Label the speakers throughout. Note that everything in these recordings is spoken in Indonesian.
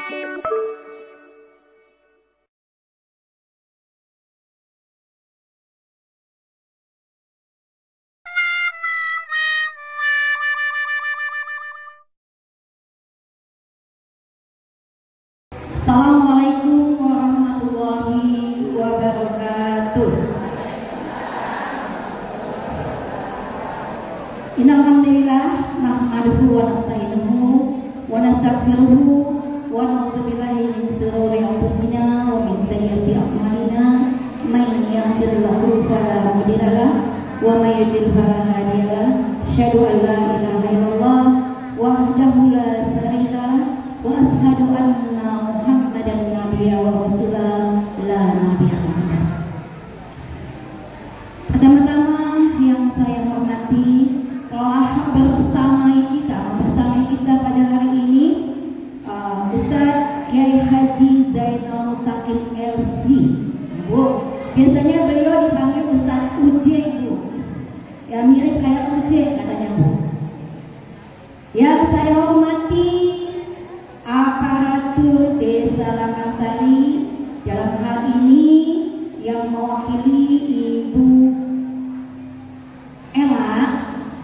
Speaker 1: Assalamualaikum warahmatullahi wabarakatuh. Innalhamdulillah nahmaduhu wa nasta'inuhu wa nastaghfiruhu wa na'udzu billahi min shururi anfusina wa min sayyiati a'malina may yahdihillahu fala mudilla lahu wa may yudlil fala hadiya lahu asyhadu an la ilaha illallah wahdahu la syarika lahu wa asyhadu anna Muhammadan nabiyya wa rasulah la nabiyya ba'da. Pertama-tama yang saya hormati telah membersamai kita pada hari ini Ustadz Kiai Haji Zainal Mutakin LC. Bu, biasanya beliau dipanggil Ustadz UJ, Bu. Ya mirip kayak UJ katanya, Bu. Yang saya hormati aparatur Desa Langkansari, dalam hal ini yang mewakili Ibu Ella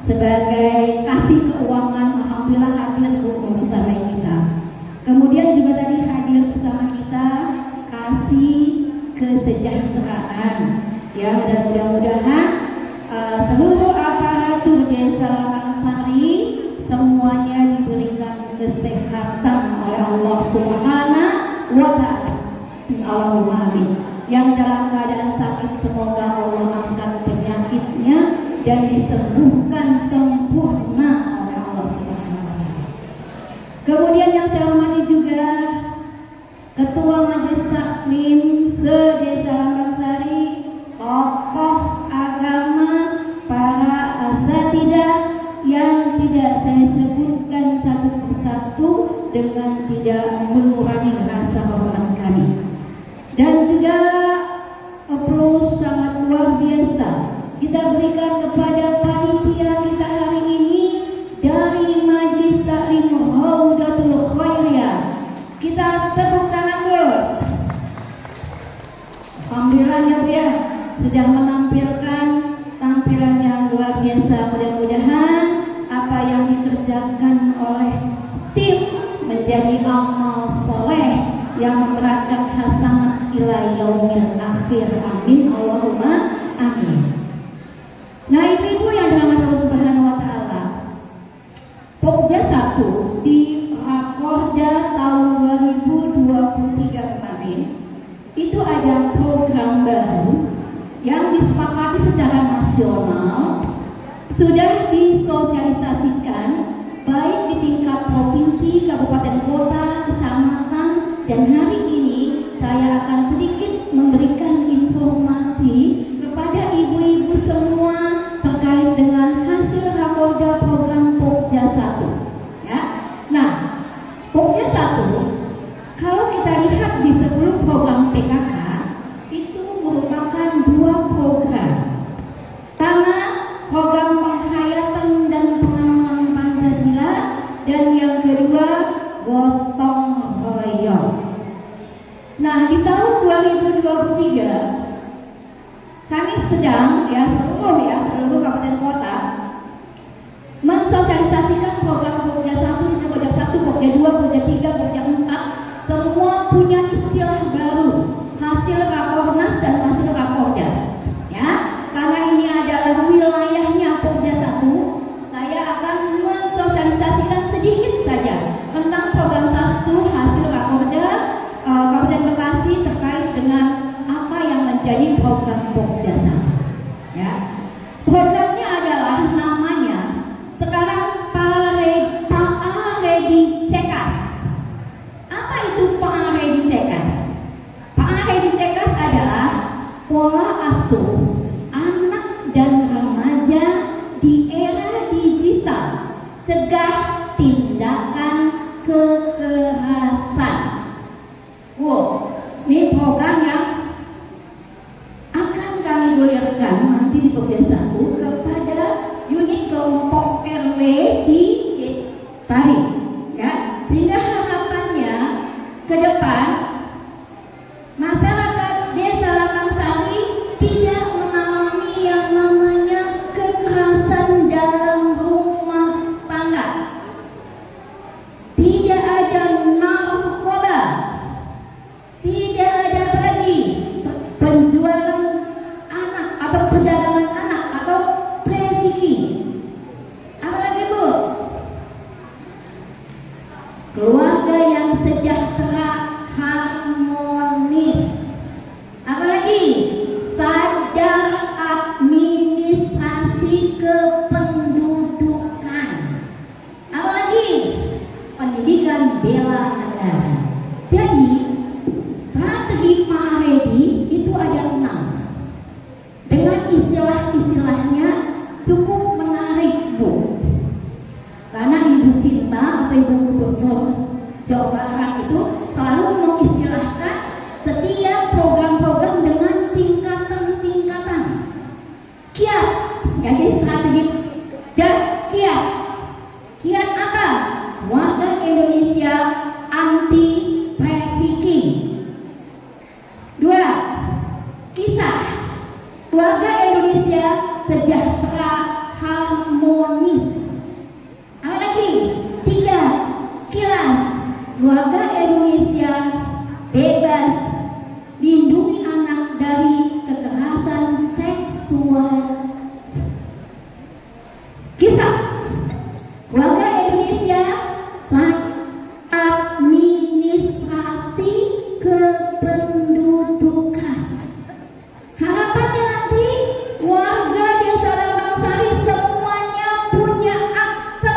Speaker 1: sebagai kasih keuangan, alhamdulillah hadir Bu bersama kita. Kemudian juga tadi hadir bersama kita kasih kesejahteraan, ya, dan mudah-mudahan seluruh aparatur Desa Langkansari semuanya diberikan kesehatan oleh Allah Subhanahu wa Ta'ala. Allahumma amin. Yang dalam keadaan sakit semoga Allah angkat penyakitnya dan disembuhkan sempurna oleh Allah Subhanahu wa Ta'ala. Kemudian yang saya hormati juga Ketua Majelis Taklim se-Desa Langkansari, tokoh agama, para asatidzah yang tidak saya sebutkan satu persatu dengan tidak mengurangi rasa hormat kami. Dan juga aplaus sangat luar biasa kita berikan kepada panitia kita hari ini dari Majelis Taklim Raudatul Khairiyah. Kita tepuk tangan, Bu. Alhamdulillah ya, Bu, ya, sudah menampilkan tampilan yang luar biasa. Mudah-mudahan apa yang dikerjakan oleh tim menjadi amal soleh yang memberatkan hasanat ila yaumil akhir. Amin Allahumma amin. Nah, ibu-ibu yang dirahmati Allah Subhanahu wa Ta'ala, Pokja 1 di Rakorda tahun 2023 kemarin itu ada program baru yang disepakati secara nasional, sudah disosialisasikan baik di tingkat provinsi, kabupaten kota, kecamatan, dan hari ini saya akan sedikit memberikan informasi kepada ibu-ibu semua terkait dengan hasil rakorda program Pokja 1. Ya. Nah, Pokja 1 kalau kita lihat di sebelum program PKK itu merupakan dua program. Pertama, program penghayatan dan pengamalan Pancasila, dan yang kedua gotong royong. Nah, di tahun 2023 kami sedang seluruh kabupaten kota mensosialisasikan program Pokja 1, Pokja 1, Pokja 2, Pokja 3, Pokja 4, semua punya istilah baru, hasil rakornas dan hasil rakorda. Ya, karena ini adalah wilayahnya Pokja 1, saya akan mensosialisasikan sedikit saja tentang program 1 hasil rakorda Kabupaten Bekasi terkait dengan apa yang menjadi program Pokja 1. Ya. Programnya adalah namanya sekarang Pak-Redi Cekas. Apa itu Pak-Redi Cekas? Pak-Redi Cekas adalah pola asuh anak dan remaja di era digital, cegah tindakan kekerasan. Wow, ini program yang akan kami gulirkan nanti di Pokja 1 kepada unit kelompok RW di Tari, ya, sehingga harapannya depan, masyarakat Desa Lambang-Sari tidak mengalami yang namanya kekerasan dalam rumah tangga. Tidak ada narkoba, tidak ada lagi penjualan anak atau perdagangan anak atau trafficking. Apalagi Bu? Keluarga yang sejahtera, harmonis. Apalagi? Sadar administrasi kependudukan. Apalagi? Pendidikan bela negara. Jadi strategi Pak Aredi itu ada 6. Dengan istilah-istilahnya cukup menarik Bu. Karena Ibu Cinta atau Ibu Gubernur Jawa Barat itu selalu mengistilahkan setiap program-program dengan singkatan-singkatan. KIAT, jadi strategi dan KIAT. KIAT apa? Warga Indonesia anti trafficking. 2. Kisah. Warga Indonesia sejahtera harmonis. Apa lagi? 3. Kilas. Warga Indonesia bebas, lindungi anak dari kekerasan seksual. Kisah. Warga Indonesia administrasi kependudukan. Harapannya nanti warga Desa Lambang-Sari semuanya punya akte,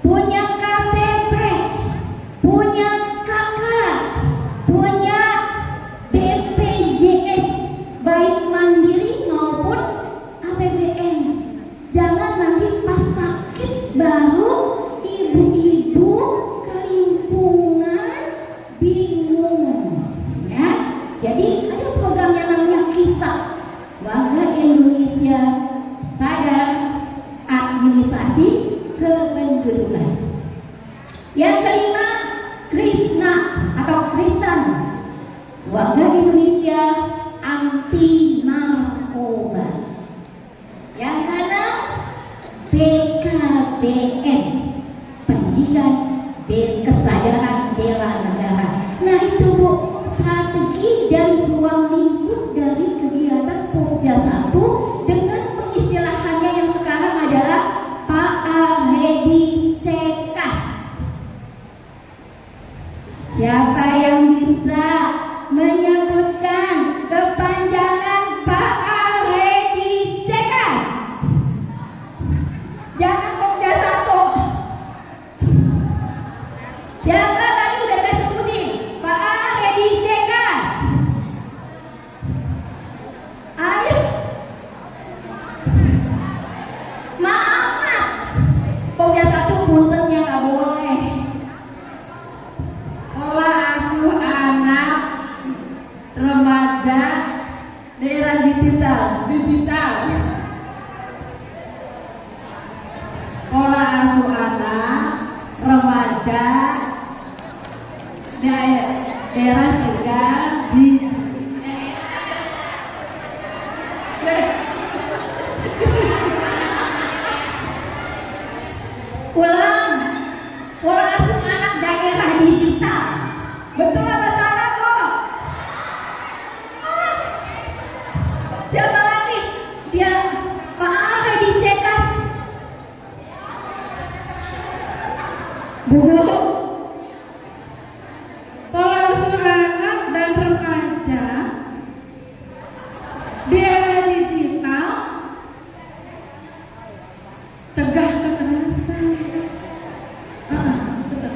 Speaker 1: punya KTP, punya KK, punya BPJS baik mandiri maupun APBN. Jangan nanti pas sakit baru ibu-ibu kelimpungan bingung ya. Jadi ada program yang namanya Kisah. Warga Indonesia sadar administrasi kependudukan. Yang kelima, Krishna atau Krisan. Warga Indonesia anti narkoba. Yang keenam, BKBN, pendidikan kesadaran bela negara. Nah itu Bu, strategi dan ruang lingkup dari kegiatan Pokja 1 dengan pengistilahannya yang sekarang adalah Pak Aredi Cekas. Siapa yang bisa menyebutkan kepanjangan Pak Aredi Cekas? Jangan Pokja 1. Siapa tadi udah saya sebutin? Pak Aredi Cekas. Ayo. Maaf. Pokja 1 puntennya nggak boleh.
Speaker 2: Pola asuh anak remaja daerah digital. Pola asuh anak remaja daerah tinggal di
Speaker 1: Ulang. Pola asuh anak daerah digital. Betul apa salah kok? Siapa lagi? Dia Pak Aredi Cekas. Bu Guru.
Speaker 2: pola asuh anak dan remaja di era digital, cegah kekerasan. Betul.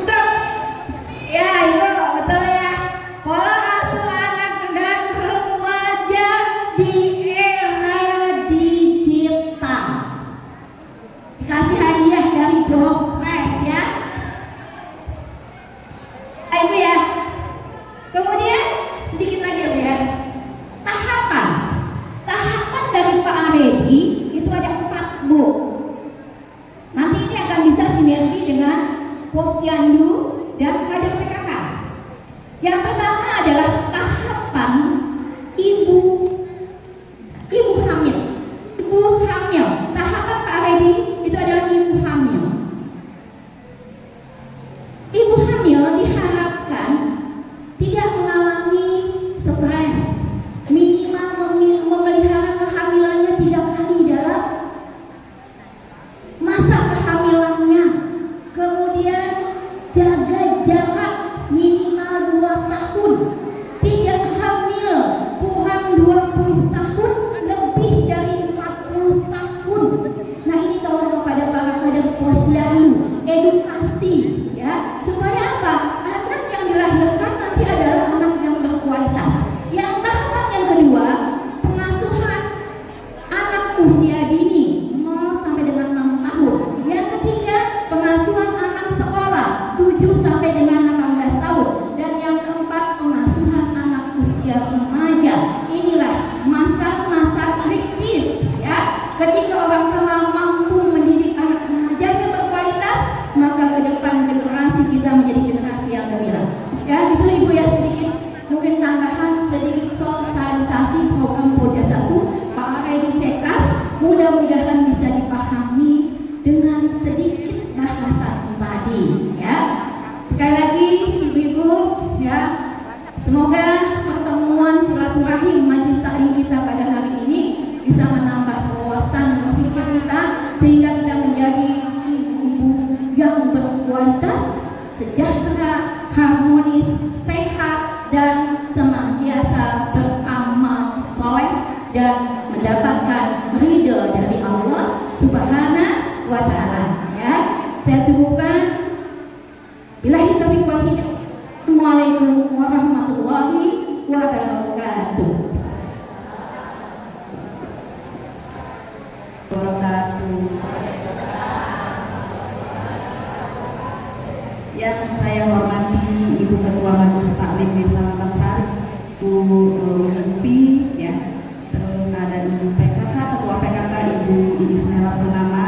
Speaker 2: Udah.
Speaker 1: Ya Ibu, betul ya. Pola asuh anak dan remaja di era digital. Dikasih hadiah dari Dompres ya. Ibu ya. Kemudian sedikit lagi ya Bu ya. Tahapan dari Pak Aredi itu ada 4 Bu. Nanti ini akan bisa sinergi dengan posyandu, dan kader PKK. Yang pertama adalah tahapan ibu hamil. Ibu hamil, tahapan Kak Heidi itu adalah ibu hamil. Ibu hamil diharapkan tidak mengalami stres, minimal memelihara kehamilannya 3 kali dalam masa kehamilannya. Kemudian jaga jarak minimal 2 tahun, tidak hamil kurang 20 tahun, lebih dari 40 tahun. Nah, ini tolong kepada para kader posyandu, edukasi ya, supaya apa? Anak yang dilahirkan nanti adalah anak yang berkualitas. Yang tahapan yang kedua, pengasuhan anak usia dini 0 sampai dengan 6 tahun. Yang ketiga, pengasuhan anak sekolah 7 sampai dengan 18 tahun. Dan yang keempat, pengasuhan anak usia remaja. Inilah masa-masa kritis ya. Ketika orang tua mampu mendidik anak remaja yang berkualitas, maka ke depan generasi kita menjadi generasi yang gemilang. Ya, itu Ibu ya, sedikit mungkin tambahan, sedikit sosialisasi program Pojok 1 Pak Heidi Cekas. Mudah-mudahan bisa dipahami dengan sedikit bahasa tadi ya. Sekali lagi Ibu-ibu ya, semoga pertemuan silaturahim majelis taklim kita pada hari ini bisa menambah wawasan berpikir kita, sehingga kita menjadi ibu-ibu yang berkualitas, sejahtera, harmonis, sehat, dan senantiasa beramal soleh dan mendapatkan ridho dari Allah Subhanahu wa Ta'ala ya. Saya cukupkan. Billahi taufiq wal hidayah. Assalamualaikum warahmatullahi wabarakatuh.
Speaker 3: Yang saya hormati Ibu Ketua Majelis Taklim Desa Lambangsari, Bu Upi ya. Terus ada Ibu PKK, Ketua PKK Ibu Isnera Purnama,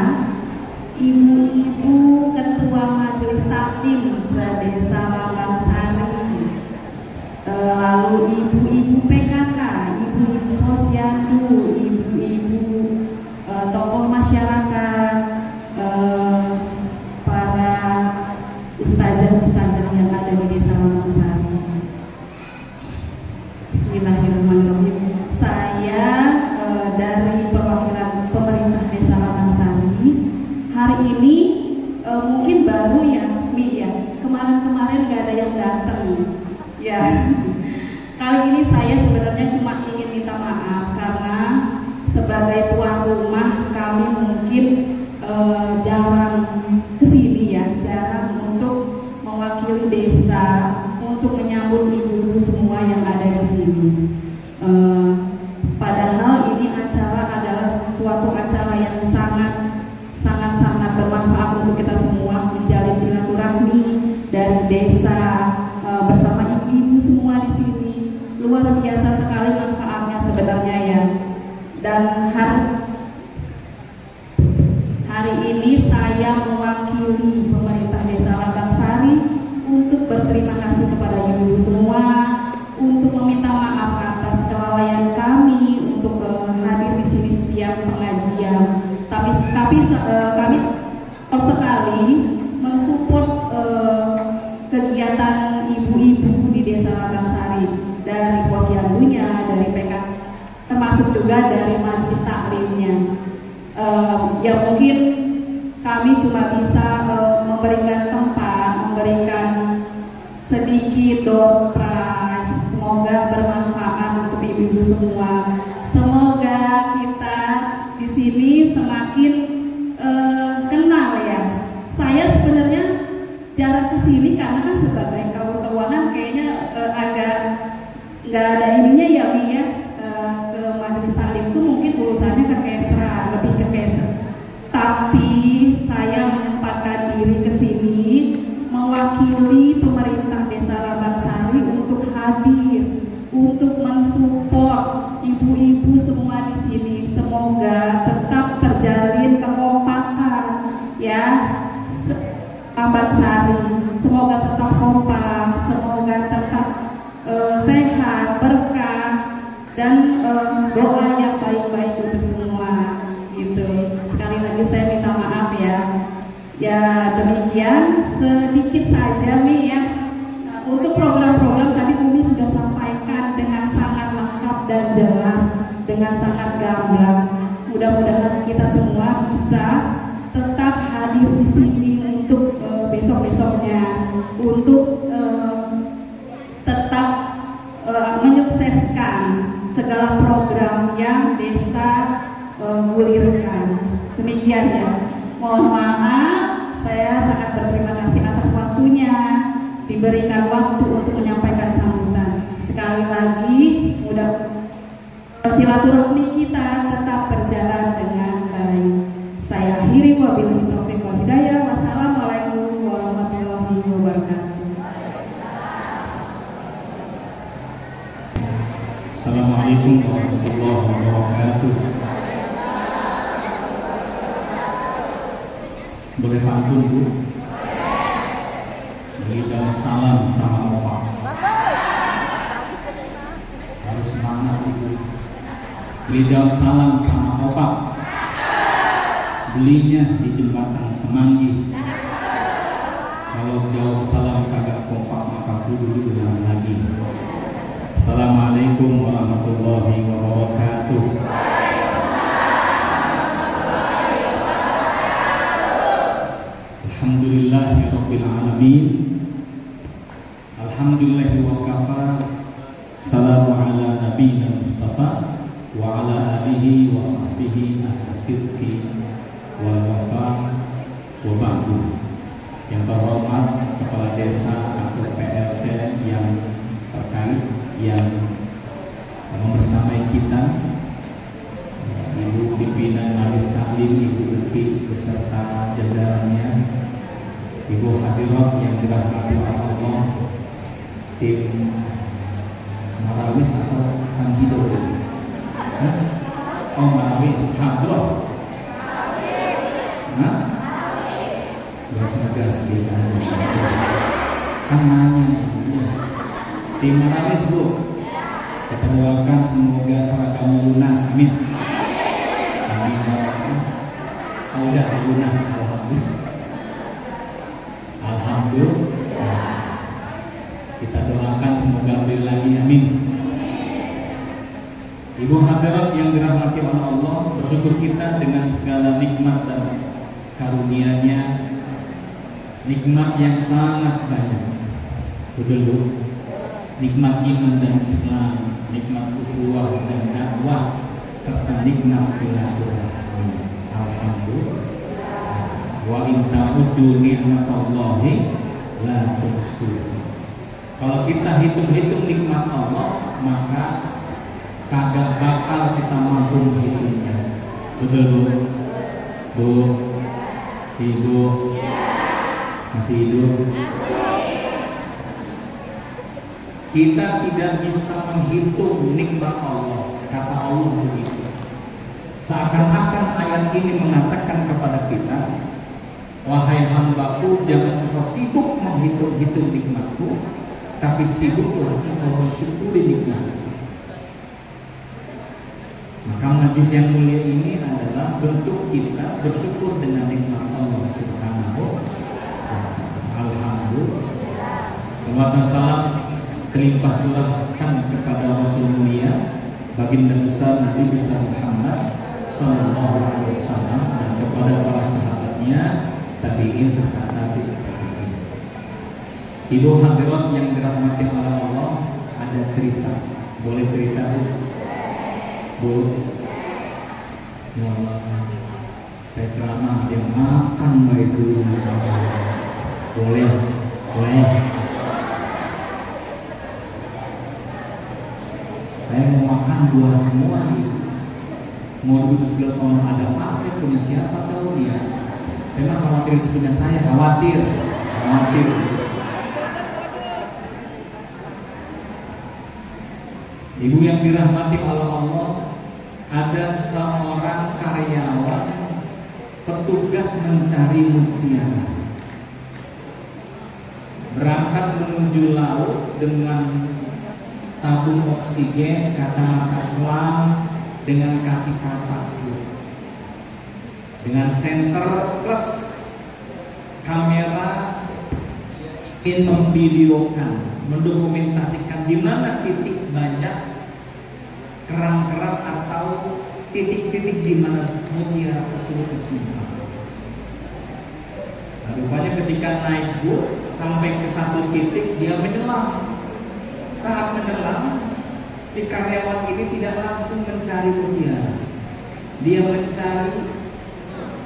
Speaker 3: Ibu-ibu Ketua Majelis Taklim se-Desa Lambangsari, lalu ibu-ibu PKK, ibu-ibu posyandu, ibu-ibu tokoh masyarakat, para ustazah-ustazah yang ada di Desa Lambangsari. Bismillahirrahmanirrahim. Saya dari perwakilan pemerintah Desa Lambangsari. Hari ini mungkin baru ya, Mi ya. Kemarin-kemarin gak ada yang datang ya. Kali ini saya sebenarnya cuma ingin minta maaf karena sebagai tuan rumah kami mungkin jarang kesini ya, jarang untuk mewakili desa, untuk menyambut ibu-ibu semua yang ada di sini. Padahal ini acara adalah suatu acara yang sangat bermanfaat untuk kita semua, menjalin silaturahmi dari desa bersama ibu-ibu semua di sini. Luar biasa sekali manfaatnya sebenarnya ya. Dan hari ini saya mewakili pemerintah Desa Lambangsari untuk berterima kasih kepada ibu-ibu semua, untuk meminta maaf atas kelalaian kami untuk hadir di sini setiap pengajian. Tapi kami sekali mensupport kegiatan ibu-ibu di Desa Lambangsari, dari posyandunya, dari PK, termasuk juga dari majelis taklimnya. Ya mungkin kami cuma bisa memberikan tempat, memberikan sedikit door prize. Semoga bermanfaat untuk ibu-ibu semua. Semoga kita di sini semakin kenal ya. Saya sebenarnya jarang kesini karena kan sebagai kaum keuangan kayaknya agak nggak ada ininya ya Mi ya. Ke majelis taklim itu mungkin urusannya ke kesra, lebih ke kesra. Tapi saya menyempatkan diri ke sini mewakili pemerintah Desa Lambangsari untuk hadir, untuk mensupport ibu-ibu semua di sini. Semoga tetap terjalin kekompakan ya. Ambansari. Semoga tetap kompak, semoga tetap sehat, berkah, dan doa yang baik-baik untuk semua. Gitu. Sekali lagi saya minta maaf ya. Ya demikian sedikit saja Mi ya. Untuk program-program tadi Umi sudah sampaikan dengan sangat lengkap dan jelas, dengan sangat gamblang. Mudah-mudahan kita semua bisa tetap hadir di sini untuk besok-besoknya, untuk tetap menyukseskan segala program yang desa gulirkan. Demikian ya. Mohon maaf, saya sangat berterima kasih atas waktunya, diberikan waktu untuk menyampaikan sambutan. Sekali lagi, mudah silaturahmi kita tetap berjalan dengan baik. Saya akhiri, wabillahi taufiq wal hidayah. Wassalamualaikum warahmatullahi wabarakatuh.
Speaker 4: Assalamualaikum warahmatullahi wabarakatuh. Boleh pantun Bu? Berikan salam sama Opa. Harus semangat Ibu. Berikan salam sama Opa. Belinya di jembatan Semanggi. Kalau jawab salam kagak kompak maka kudu ulang lagi. Assalamualaikum warahmatullahi wabarakatuh. Alhamdulillahirabbil alamin. Alhamdulillahi wa kafa. Salamu ala nabiyina Mustafa wa ala alihi wa sahbihi ahli sidqi wal wafa wa ba'du. Yang terhormat Kepala Desa atau PLT yang terkait yang membersamai kita, Ibu pimpinan Majelis Taklim, Ibu Upi beserta jajarannya, Ibu hadirat yang dirahmati Allah, tim Marawis atau Tanjido ini. Oh Marawis, hadroh. Nah, gak usah gas biasa aja. Kan nanya ya. Tim Marawis Bu, kita doakan semoga seragamnya lunas, amin. Amin. Oh, udah lunas, alhamdulillah. Alhamdulillah. Kita doakan semoga beri lagi, amin. Ibu hadirat yang dirahmati oleh Allah, bersyukur kita dengan segala nikmat dan karunia-Nya, nikmat yang sangat banyak. Betul Bu? Nikmat iman dan Islam, nikmat ukhuwah dan dakwah, serta nikmat silaturahmi. Alhamdulillah. Wa in ta'uddu ni'matallahi la tuhsuha. Kalau kita hitung-hitung nikmat Allah, maka kagak bakal kita mampu menghitungnya. Betul Bu? Bu? Ibu? Masih hidup? Kita tidak bisa menghitung nikmat Allah. Kata Allah begitu. Seakan-akan ayat ini mengatakan kepada kita, wahai hambaku, jangan engkau sibuk menghitung-hitung nikmatku, tapi sibuklah engkau mensyukuri nikmat. Maka majlis yang mulia ini adalah bentuk kita bersyukur dengan nikmat Allah Subhanahu wa ta'ala. Alhamdulillah. Salawat dan salam kelimpah curahkan kepada Rasul mulia, baginda besar Nabi besar Muhammad sallallahu alaihi wasallam, dan kepada para sahabatnya, tabi'in serta tabi'in. Ibu hadirat yang dirahmati oleh Allah, ada cerita. Boleh cerita Bu? Ya Allah, saya ceramah dia makan baik dulu misalnya. Boleh? Boleh. Saya mau makan buah semua nih. Mau duduk di sebelah sana ada partai punya siapa tahu dia. Saya mah khawatir itu punya saya, khawatir. Ibu yang dirahmati oleh Allah, ada seorang karyawan petugas mencari mutiara. berangkat menuju laut dengan tabung oksigen, kacamata selam, dengan kaki katak, dengan senter plus kamera, ingin memvideokan, mendokumentasikan di mana titik banyak kerang-kerang atau titik-titik di mana mutiara tersebut disimpan. Nah, rupanya ketika naik boot sampai ke satu titik, dia menyelam. Saat menyelam, si karyawan ini tidak langsung mencari mutiara. Dia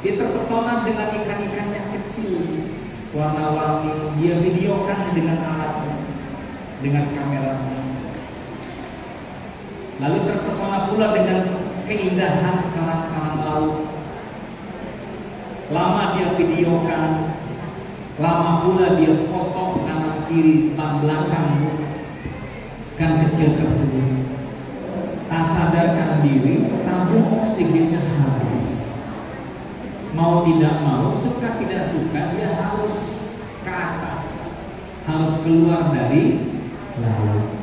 Speaker 4: terpesona dengan ikan-ikan yang kecil, warna-warni. Dia videokan dengan alatnya, dengan kameranya. Lalu terpesona pula dengan keindahan karang-karang laut. Lama dia videokan, lama pula dia foto kanan kiri depan belakang ikan kecil tersebut. Tak sadarkan diri, tabung oksigennya habis. Mau tidak mau, suka tidak suka, dia harus ke atas, harus keluar dari laut.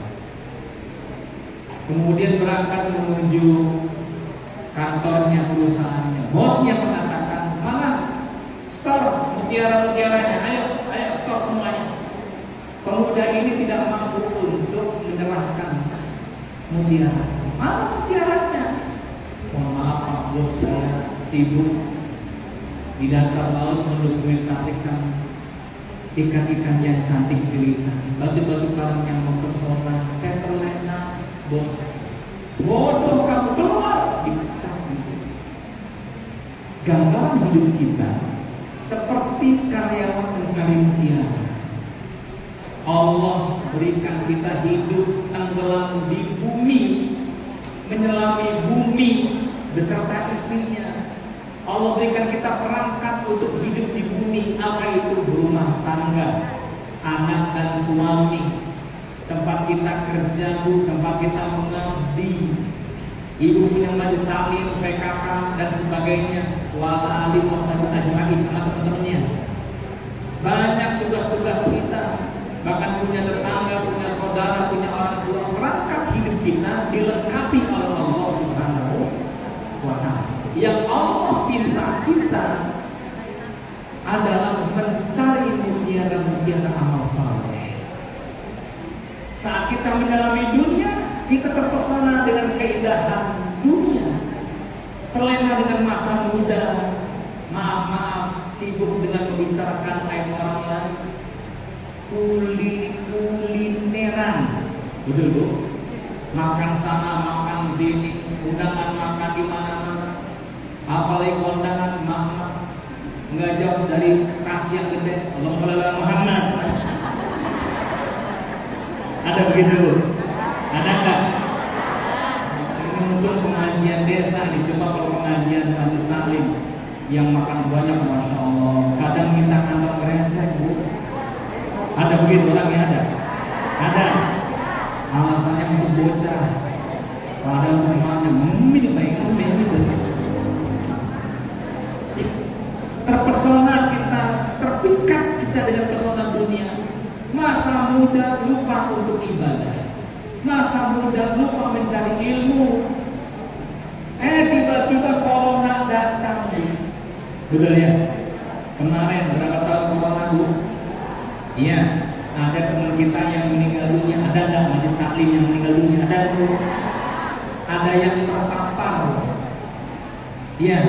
Speaker 4: Kemudian berangkat menuju kantornya, perusahaannya. Bosnya mengatakan, mana store mutiara-mutiaranya, ayo store semuanya. Pemuda ini tidak mampu untuk menyerahkan mutiara. Mana mutiaranya? Mohon maaf Pak Bos, saya sibuk di dasar laut mendokumentasikan ikan-ikan yang cantik jelita, batu-batu karang yang mempesona. Saya terlena, Bos. Bodoh kamu, keluar! Dipecat gitu. Gambaran hidup kita seperti karyawan mencari mutiara. Allah berikan kita hidup tenggelam di bumi, menyelami bumi beserta isinya. Allah berikan kita perangkat untuk hidup di bumi. Apa itu? Berumah tangga, anak dan suami, tempat kita kerja, tempat kita mengabdi. Ibu punya majelis taklim, PKK dan sebagainya. Wala alim wasabu ajmain, teman-temannya. Banyak tugas-tugas kita, bahkan punya tetangga, punya saudara, punya orang tua. Perangkat hidup kita dilengkapi oleh Allah Subhanahu wa Ta'ala. Yang Allah pinta kita adalah mencari mutiara-mutiara amal saleh. Saat kita mendalami dunia, kita terpesona dengan keindahan dunia, terlena dengan masa muda, maaf, sibuk dengan membicarakan aib orang lain, kulineran, betul Bu? Makan sana, makan sini, undangan makan di mana-mana, apalagi kondangan mama, nggak jauh dari tas yang gede. Allahumma sholli ala Muhammad. Ada begitu Bu? Ada nggak? Ini untuk pengajian desa nih. Coba kalau pengajian majelis taklim yang makan banyak, masya Allah. Kadang minta kantong kresek Bu. Ada begitu orangnya? Ada. Alasannya untuk bocah. Padahal rumahnya ini baik gitu. Terpesona kita, terpikat kita dengan pesona dunia. Masa muda lupa untuk ibadah, masa muda lupa mencari ilmu. Tiba-tiba corona datang. Betul ya? Kemarin berapa tahun corona Bu? Iya, ada teman kita yang meninggal dunia. Ada nggak majelis taklim yang meninggal dunia? Ada Bu? Ada yang terpapar. Iya,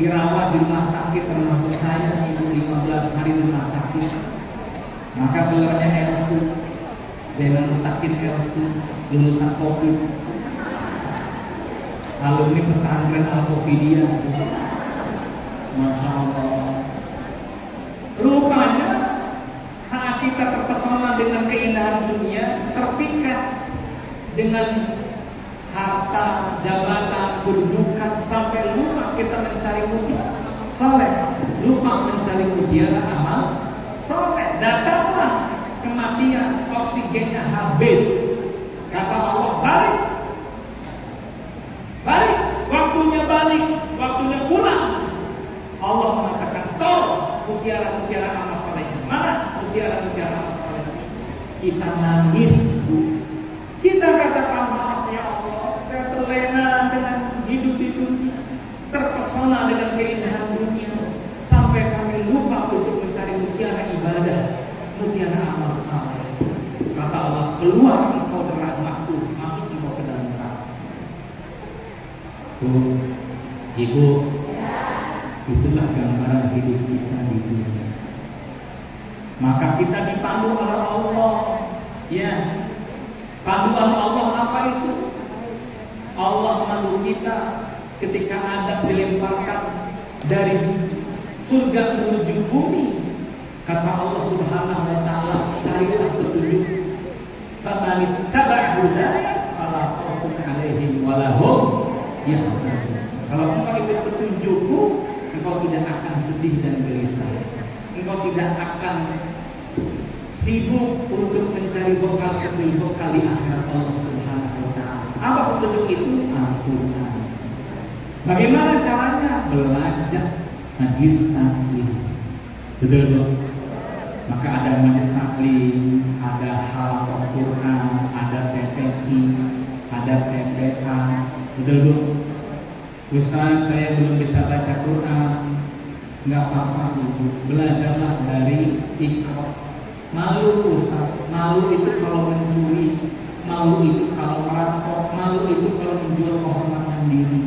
Speaker 4: dirawat di rumah sakit, termasuk saya, ibu 15 hari di rumah sakit. Maka gelarnya LC, dengan takin LC, lulusan COVID, alumni pesantren Al-Qofidiyah. Masya Allah. Rupanya saat kita terpesona dengan keindahan dunia, terpikat dengan harta, jabatan, kedudukan, sampai lupa kita mencari mutiara saleh, lupa mencari mutiara amal saleh. Datanglah kematian, oksigennya habis. Kata Allah, balik, waktunya pulang. Allah mengatakan stop, mutiara-mutiara amal saleh. Mana mutiara-mutiara amal saleh? kita nangis, Bu. Kita katakan, maaf ya Allah, saya terlena dengan hidup di dunia, terpesona dengan keindahan dunia, sampai kami lupa untuk mencari mutiara ibadah, mutiara amal saleh. Kata Allah, keluar engkau dari rahmatku, masuk engkau ke dalam neraka. Bu, Ibu, itulah gambaran hidup kita di dunia. Maka kita dipandu oleh Allah. Ya, panduan Allah apa itu? Allah memandu kita ketika Adam dilemparkan dari surga menuju bumi. Kata Allah Subhanahu wa taala, carilah petunjuk. Faman ittaba'a hudaya fala khaufun 'alaihim wa lahum yahzanun. Kalau engkau ikut petunjukku, engkau tidak akan sedih dan gelisah. Engkau tidak akan sibuk untuk mencari bekal di akhirat Allah Subhanahu wa taala. Apa petunjuk itu? Al-Quran. Bagaimana caranya? Belajar majlis taklim. Betul, Bu? Maka ada majlis taklim, ada halaqah Quran, ada TPQ, ada TPA. Betul, Bu? Ustaz, saya belum bisa baca Quran. Enggak apa-apa, Ibu. Belajarlah dari Iqra. Malu, Ustaz. Malu itu kalau mencuri, malu itu kalau merampok, malu itu kalau menjual kehormatan diri.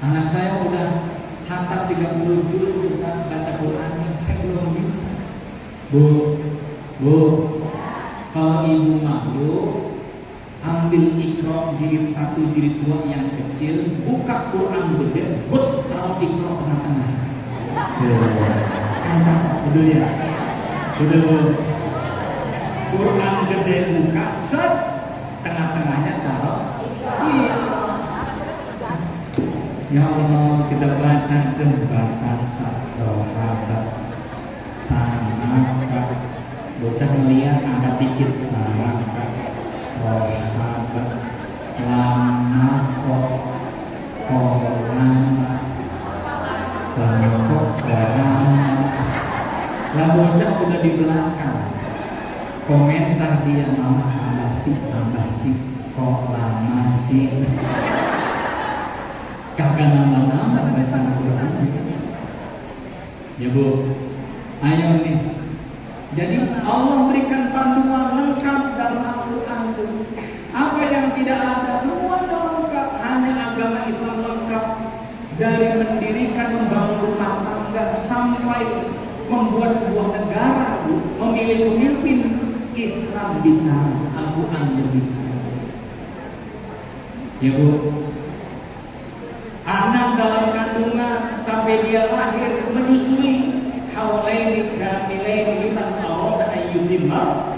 Speaker 4: Anak saya udah hantar 30 juz, Ustaz, baca Qurannya, saya belum bisa. Bu, kalau Ibu malu, ambil Iqra jilid 1, jilid 2 yang kecil, buka Quran gede, taruh Iqra tengah-tengah. Kan cakep, betul ya? Betul, Bu. Quran gede buka, set, tengah-tengahnya taruh Iqra. Ya Allah, kita baca dan rohabat sangat. Bocah melihat angkat dikit sangat. Rohabat lama kok korana kok korana. Lah bocah udah di belakang. Komentar dia, mama tambah sih kok lama sih. Kagak nambah-nambah baca Al-Quran. Ya, Bu, ayo nih. Jadi Allah berikan panduan lengkap dalam Al-Quran. Apa yang tidak ada, semua lengkap. Hanya agama Islam lengkap. Dari mendirikan, membangun rumah tangga, sampai membuat sebuah negara, Bu, memilih pemimpin, Islam bicara, Al-Quran berbicara. Ya, Bu, anak dalam kandungan sampai dia lahir menyusui haulaini kamilaini liman arada ayyutimma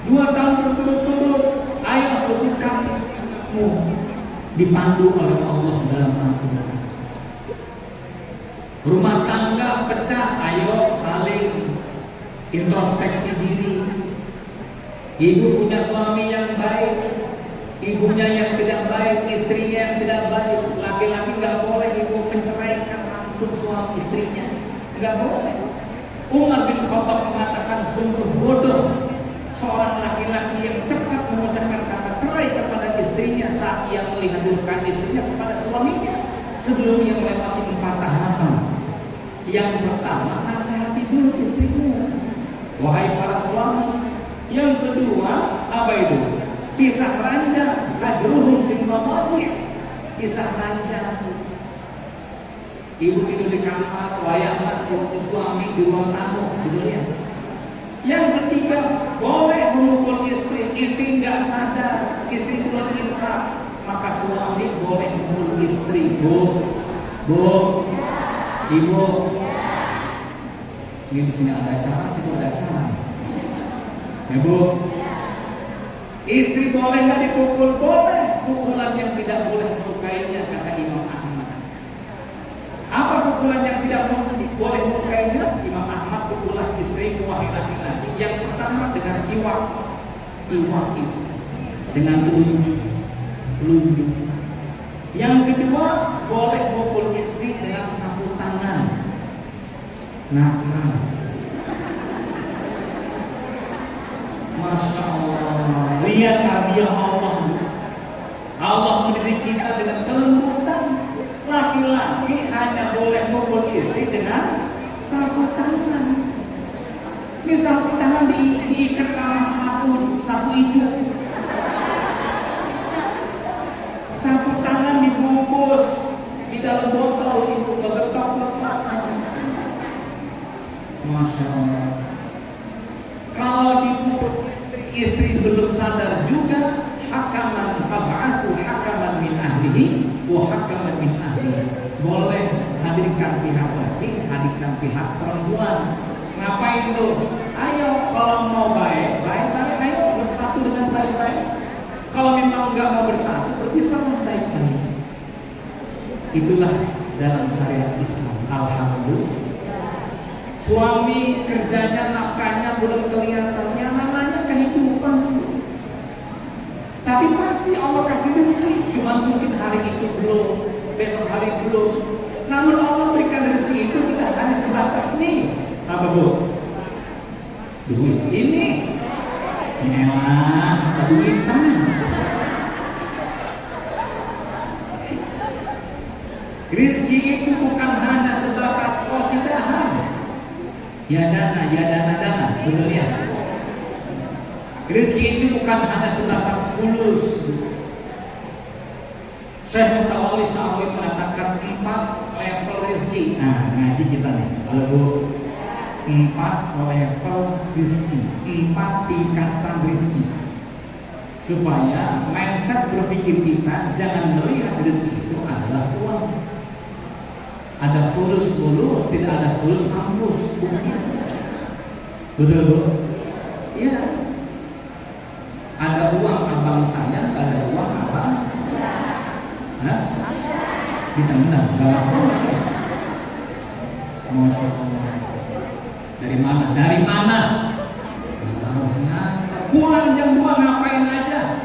Speaker 4: 2 tahun berturut-turut, ayo susukanmu dipandu oleh Allah dalam Al-Quran. Rumah tangga pecah, ayo saling introspeksi diri. Ibu punya suami yang baik, ibunya yang tidak baik, istrinya yang tidak baik. Laki-laki nggak boleh ibu menceraikan langsung suami istrinya, nggak boleh. Umar bin Khattab mengatakan, sungguh bodoh seorang laki-laki yang cepat mengucapkan kata cerai kepada istrinya saat ia melihat dukaan istrinya kepada suaminya sebelum ia melewati 4 tahapan. Yang pertama, nasihati dulu istrimu, wahai para suami. Yang kedua, apa itu? Pisah ranjang, hajruhum fil madaji'. Pisah ranjang. Ibu tidur di kamar, layangan suami di ruang tamu, gitu ya. Yang ketiga, boleh memukul istri. Istri nggak sadar, istri keluar insaf, maka suami boleh memukul istri. Bu, ibu. Ini di sini ada acara, situ ada acara. Ya, Bu. Istri boleh nggak dipukul? Boleh. Pukulan yang tidak boleh melukainya, kata Imam Ahmad. Apa pukulan yang tidak boleh melukainya? Imam Ahmad, pukulah istri wahai laki-laki. Yang pertama dengan siwak itu, dengan telunjuk. Yang kedua, boleh pukul istri dengan sapu tangan. Nakal. Lihat tarbiyah Allah. Allah mendidik kita dengan kelembutan. Laki-laki hanya boleh memukul istri dengan sapu tangan. Ini sapu tangan diikat sama sapu hijau. Sapu tangan dibungkus di dalam botol itu bergetok-getok. Masya Allah. Kalau dipukul istri belum sadar juga, hakaman fab'asu hakaman min ahlihi wa hakaman min ahlihi. Boleh hadirkan pihak laki, hadirkan pihak perempuan. Ngapain tuh? Ayo kalau mau baik-baik, ayo bersatu dengan baik-baik. Kalau memang nggak mau bersatu, berpisahlah baik-baik. Itulah dalam syariat Islam. Alhamdulillah. Suami kerjanya, nafkahnya belum kelihatan, yang namanya kehidupan. Tapi pasti Allah kasih rezeki, cuma mungkin hari itu belum, besok hari belum. Namun Allah berikan rezeki itu tidak hanya sebatas nih. Apa bu? Duit. Ini mewah, keduitan. Rezeki itu bukan hanya sebatas qasidahan. Ya dana, betul ya. Rezeki itu bukan hanya sebatas fulus. Syekh Mutawalli Sya'rawi mengatakan 4 level rezeki. Nah, ngaji kita nih. Kalau bu, 4 level rezeki, 4 tingkatan rezeki. Supaya mindset berpikir kita jangan melihat rezeki itu adalah uang. Ada fulus, tidak ada fulus, mampus. Betul bu? Iya. Ada uang abang saya, ada uang abang. Hah? Ditendang. Masya Allah. Dari mana? Harus ngantar. Pulang jam 2 ngapain aja?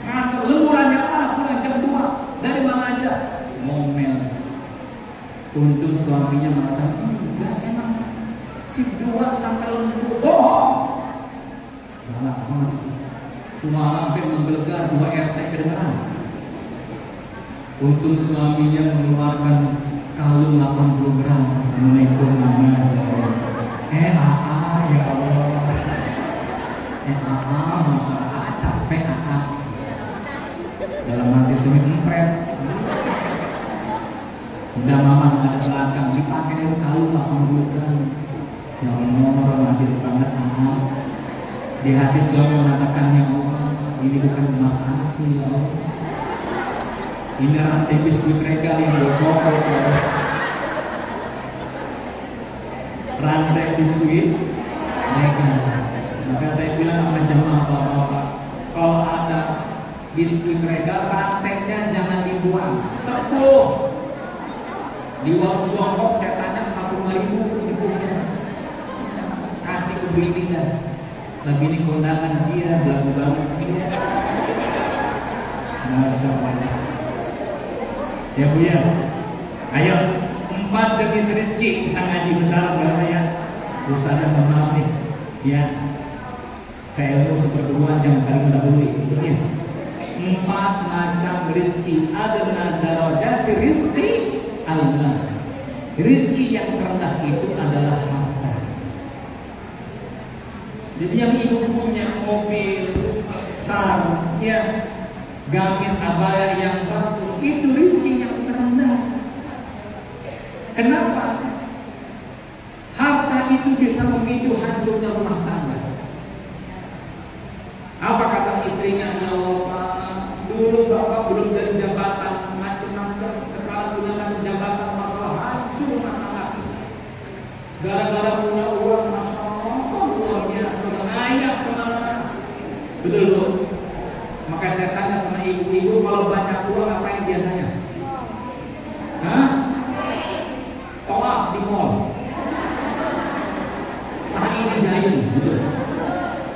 Speaker 4: Ngantar lemburan yang mana? Pulang jam 2. Dari mana aja? Ngomel. Untung suaminya mengatakan, enggak emang si 2 sampai lembur. Bohong. Galak banget itu. Suara sampai menggelegar 2 RT kedengeran. Untung suaminya mengeluarkan kalung 80 gram. Assalamualaikum ya Allah. Masalah capek dalam hati semi empret. Udah mama ada belakang dipakai kalung 80 gram. Ya Allah, romantis banget Di hadis suami mengatakan, ya Allah, ini bukan emas asli ya Allah. Ini rantai biskuit regal yang bocor. Rantai biskuit regal. Maka saya bilang sama jemaah bapak-bapak, kalau ada biskuit regal, rantainya jangan dibuang, sepuh. Di warung Tiongkok saya tanya 45.000 dibuangnya. Kasih ke bini dah. Nah bini kondangan dia lagu banget. Masya Allah. Ya bu ya. Ayo 4 jenis rezeki kita ngaji bentar berapa ya? Ustazah mohon maaf nih. Ya. Saya ilmu seperduaan jangan saling mendahului. Betul ya? 4 macam rezeki. Ada darajat rezeki Allah. Rezeki yang terendah itu adalah harta. Jadi yang ibu punya mobil besar, ya, gamis abaya yang bagus, itu rezeki yang terendah. Kenapa? Harta itu bisa memicu hancurnya rumah tangga. Apa kata istrinya? Ya Allah, dulu bapak belum dari jabatan macam-macam, sekarang punya macam jabatan, masalah hancur rumah tangga kita. Gara-gara punya uang, masya Allah, luar biasa, ayah kemana? Betul loh. Makanya saya tanya sama ibu-ibu, kalau banyak uang apa yang biasanya? Hah? Tawaf di mall, sa'i di Giant, betul.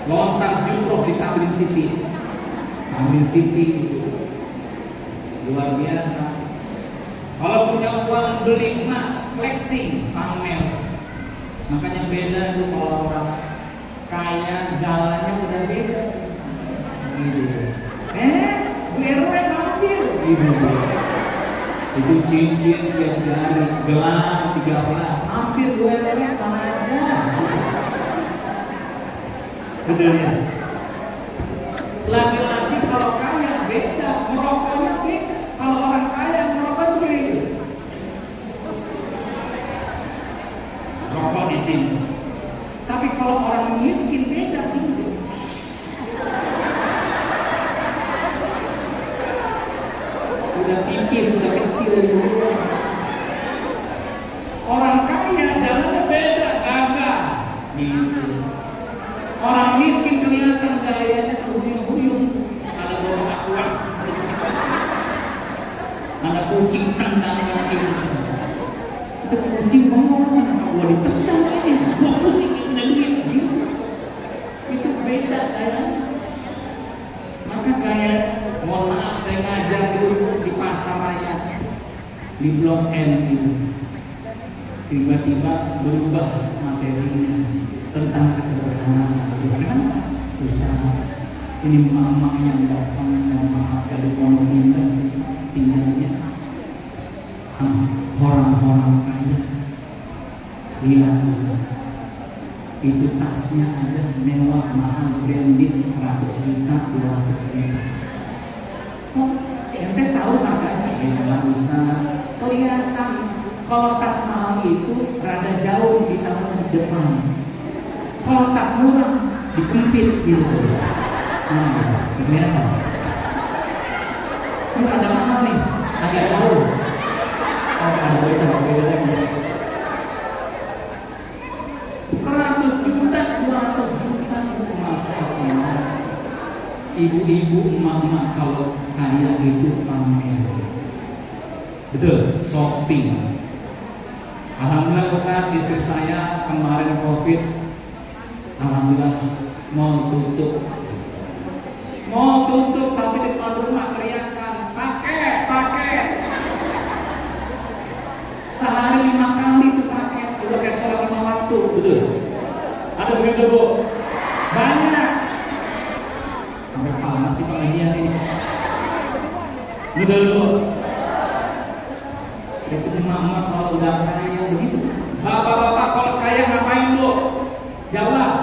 Speaker 4: Lontar jumroh di Tamrin City. Tamrin City itu luar biasa. Kalau punya uang beli emas, flexing, pamer. Makanya beda itu kalau orang kaya, jalannya udah beda. gitu. Bu RW ngambil gitu. Itu cincin tiap jari, gelang 13, hampir Bu RW sama aja. Betul ya? Laki-laki kalau kaya beda, merokoknya beda. Kalau orang kaya merokok itu beda. Rokok di sini. Tapi kalau orang miskin beda gitu. Udah tipis, udah kecil gitu. Orang kaya jalannya beda, gagah gitu. Orang miskin kelihatan gayanya terhuyung-huyung. Ada bawa akuan, ada kucing tendangnya gitu. Itu kucing ngomong, kenapa gua ditendang ini? Gua pusing dan gitu. Itu beda gayanya. Maka gaya, mohon maaf saya ngajar dulu di pasar raya di Blok M itu, tiba-tiba berubah materinya tentang kesederhanaan. Kenapa? Ustaz, ini mama yang datang dan maaf dari pondok indah tinggalnya orang-orang kaya. Lihat Ustaz, itu tasnya aja mewah, mahal, branded 100 juta, 200 juta. Oh, ente tahu harganya? Ya Ustaz, kelihatan kalau tas mahal itu rada jauh di tangan depan. Kalau tas murah dikempit gitu. Kelihatan. Ini ada mahal nih, agak jauh. Oh, ada bocah beda lagi. 100 juta, 200 juta itu masalah. Ibu-ibu, emak-emak kalau kaya itu pamer. Betul, shopping. Alhamdulillah Ustaz, istri saya kemarin COVID, alhamdulillah mall tutup. Mall tutup tapi depan rumah teriakan, paket. Sehari 5 kali itu paket, udah kayak sholat 5 waktu, betul? Ada begitu Bu? Banyak. Sampai panas di pengajian ini. Betul Bu? Itu emak-emak kalau udah kaya begitu. Bapak-bapak kalau kaya ngapain Bu? Jawab.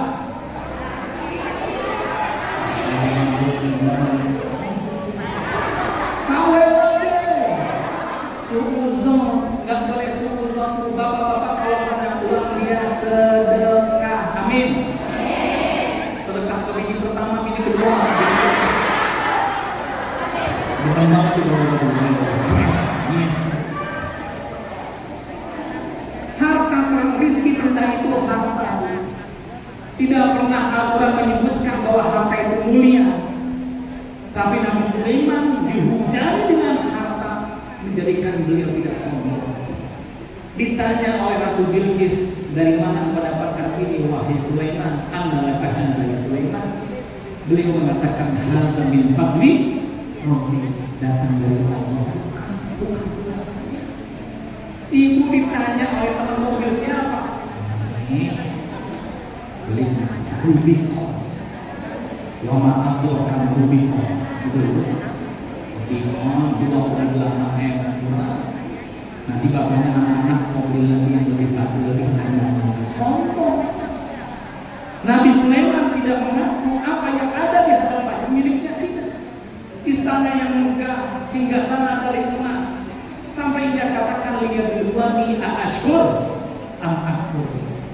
Speaker 4: Suuzon, nggak boleh suuzon. Bapak-bapak kalau ada uang dia sedekah. Amin. Sedekah ke bini pertama, bini kedua. Bukan banget itu bapak-bapak. Yes. Harta rezeki rendah itu harta. Tidak pernah Al-Quran menyebutkan bahwa harta itu mulia. Tapi Nabi Sulaiman dihujani dengan harta, menjadikan beliau tidak sombong. Ditanya oleh Ratu Bilqis, dari mana mendapatkan ini wahai Sulaiman? Annalakahan dari Sulaiman. Beliau mengatakan hadza min fadli Rabbi, datang dari Allah, bukan punya saya. Ibu ditanya oleh teman mobil siapa? Beli Rubicon. Lama aku akan Rubicon. Betul. Rubicon 28M murah. Nanti bapaknya anak-anak mau beli lagi yang lebih bagus, lebih banyak. Sombong. Nabi Sulaiman tidak mengaku apa yang ada di hadapan miliknya, tidak. Istana yang megah, singgasana dari emas. Sampai ia katakan lihat biduani ashkur am akfur.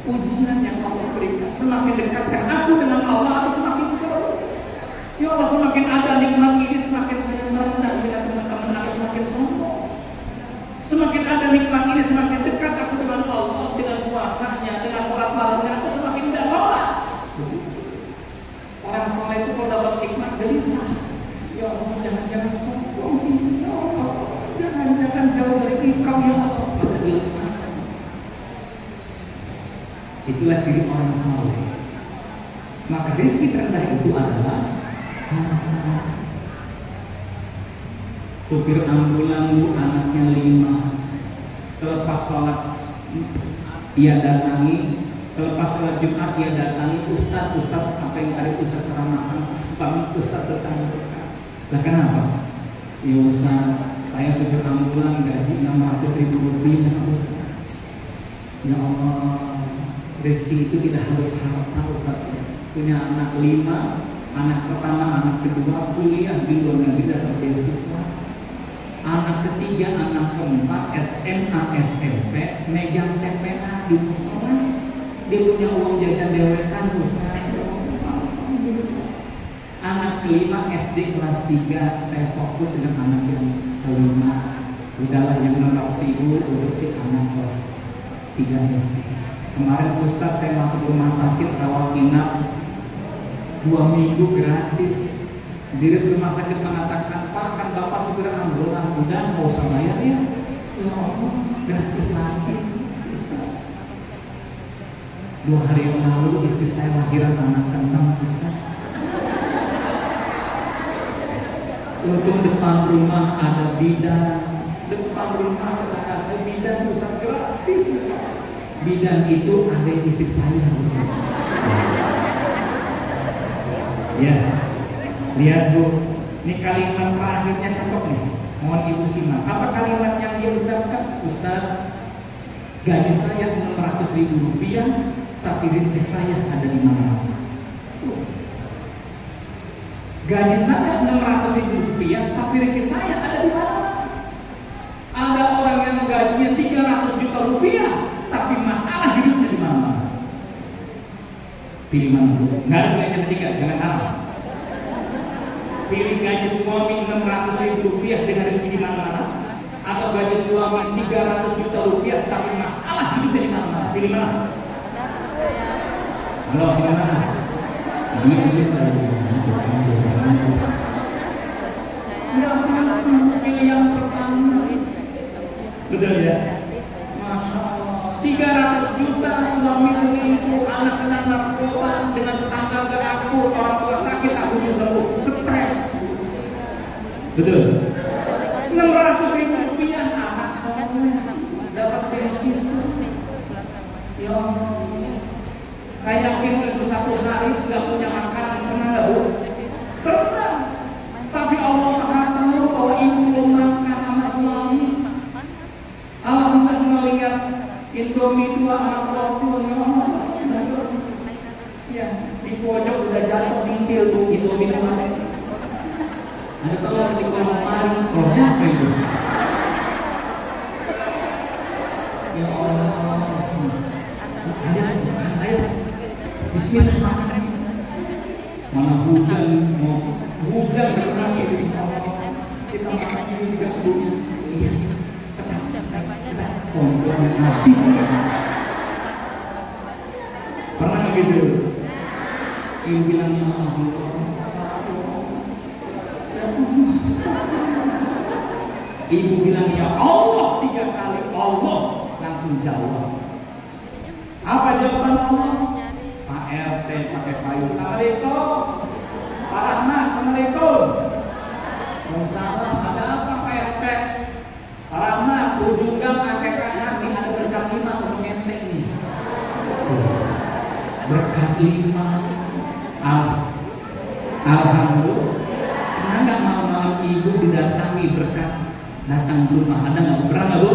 Speaker 4: Ujian yang Allah berikan, semakin dekatkah aku dengan Allah atau semakin jauh? Ya Allah, semakin ada nikmat ini semakin saya merendah dengan teman-teman aku, semakin sombong. Semakin ada nikmat ini semakin dekat aku dengan Allah, dengan puasanya, dengan sholat malamnya, atau semakin tidak sholat. Orang sholat itu kalau dapat nikmat gelisah. Ya Allah, jangan-jangan sombong ini, ya Allah, jangan-jangan jauh dari Engkau ya Allah. Maka dilepas. Itulah ciri orang saleh. Maka rezeki terendah itu adalah supir ambulan anaknya 5. Selepas sholat ia datangi Selepas sholat Jumat dia datangi Ustaz apa yang tadi Ustaz ceramahkan? Sebab Ustaz bertanya, lah kenapa? Ya Ustaz, saya supir ambulan gaji 600.000 rupiah Ustaz. Ya Allah, rezeki itu tidak harus harta Ustaz. Punya anak 5, anak pertama, anak kedua kuliah di luar negeri dapat beasiswa. Anak ketiga, anak keempat SMA, SMP, megang TPA di musola. Dia punya uang jajan dewetan Ustaz. Anak kelima SD kelas 3, saya fokus dengan anak yang kelima. Udahlah yang 600.000 untuk si anak kelas 3 SD. Kemarin Ustaz saya masuk rumah sakit rawat inap 2 minggu gratis. Dirut rumah sakit mengatakan, Pak kan Bapak supir ambulan, udah nggak usah bayar ya. Ya Allah, gratis lagi. 2 hari yang lalu istri saya lahiran anak keenam Ustaz. Untung depan rumah ada bidan. Depan rumah tetangga saya bidan Ustaz, gratis Ustaz. Bidan itu adik istri saya Ustaz. Ya, lihat Bu, ini kalimat terakhirnya cakep nih. Mohon Ibu simak. Apa kalimat yang dia ucapkan? Ustaz, gaji saya 600.000 rupiah, tapi rezeki saya ada di mana-mana. Gaji saya 600.000 rupiah, tapi rezeki saya ada di mana? Ada orang yang gajinya 300 juta rupiah, tapi masalah hidupnya di mana-mana. Pilih mana dulu? Nggak ada pilihan ketiga, jangan harap. Pilih gaji suami 600.000 rupiah dengan rezeki di mana-mana, atau gaji suami 300 juta rupiah, tapi masalah hidupnya di mana-mana. Pilih mana? Halo, pilih mana? Pilih yang pertama. Betul ya? Masya Allah. 300 juta suami selingkuh, anak kena narkoba, dengan tetangga gak akur, orang tua sakit, aku sembuh, stres. Betul. 600.000 rupiah anak soleh dapat beasiswa. Ya Allah. Saya yakin itu satu hari nggak punya makanan, pernah nggak Bu? Pernah. Tapi Allah Maha tahu bahwa ibu belum makan sama suami. Alhamdulillah melihat Indomie 2 anak tua ya Allah. Ya, di pojok udah jatuh bintil Bu Indomie 2. Ada telur di kolong lemari. Oh siapa itu? Ya Allah. Ayo. Bismillah makan sih. Mana hujan mau hujan deras ini. Kita makan juga Bu. Iya. Cepat. Kompornya habis. Pernah begitu? Ibu bilang ya Allah. Ibu bilang ya Allah 3 kali, Allah langsung jawab. Apa jawaban Allah? Pak RT pakai payung, Assalamualaikum. Pak Rahmat, Assalamualaikum. Waalaikumsalam. Ada apa Pak RT? Pak Rahmat, ujung gang akekahan nih ada berkat 5 untuk ente nih. Berkat 5. Alhamdulillah. Pernah nggak malam-malam ibu didatangi berkat datang ke rumah? Ada nggak? Pernah nggak Bu?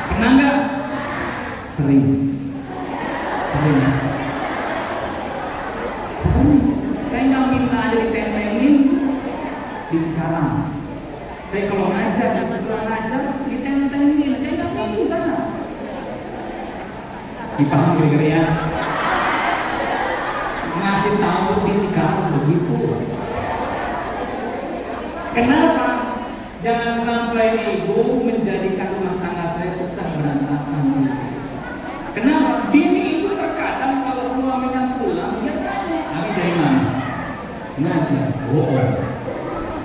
Speaker 4: Pernah nggak? Sering. Saya nggak minta aja ditempelin di Cikarang. Saya kalau ngajar, setelah ngajar ditempelin. Saya nggak minta. Dipaham kira-kira ya? Ngasih tahu di Cikarang begitu. Kenapa? Jangan sampai ibu menjadikan rumah tangga saya pecah berantakan. Kenapa? Bini itu terkadang kalau suaminya pulang dia tanya, "Abi dari mana?" Ngajar.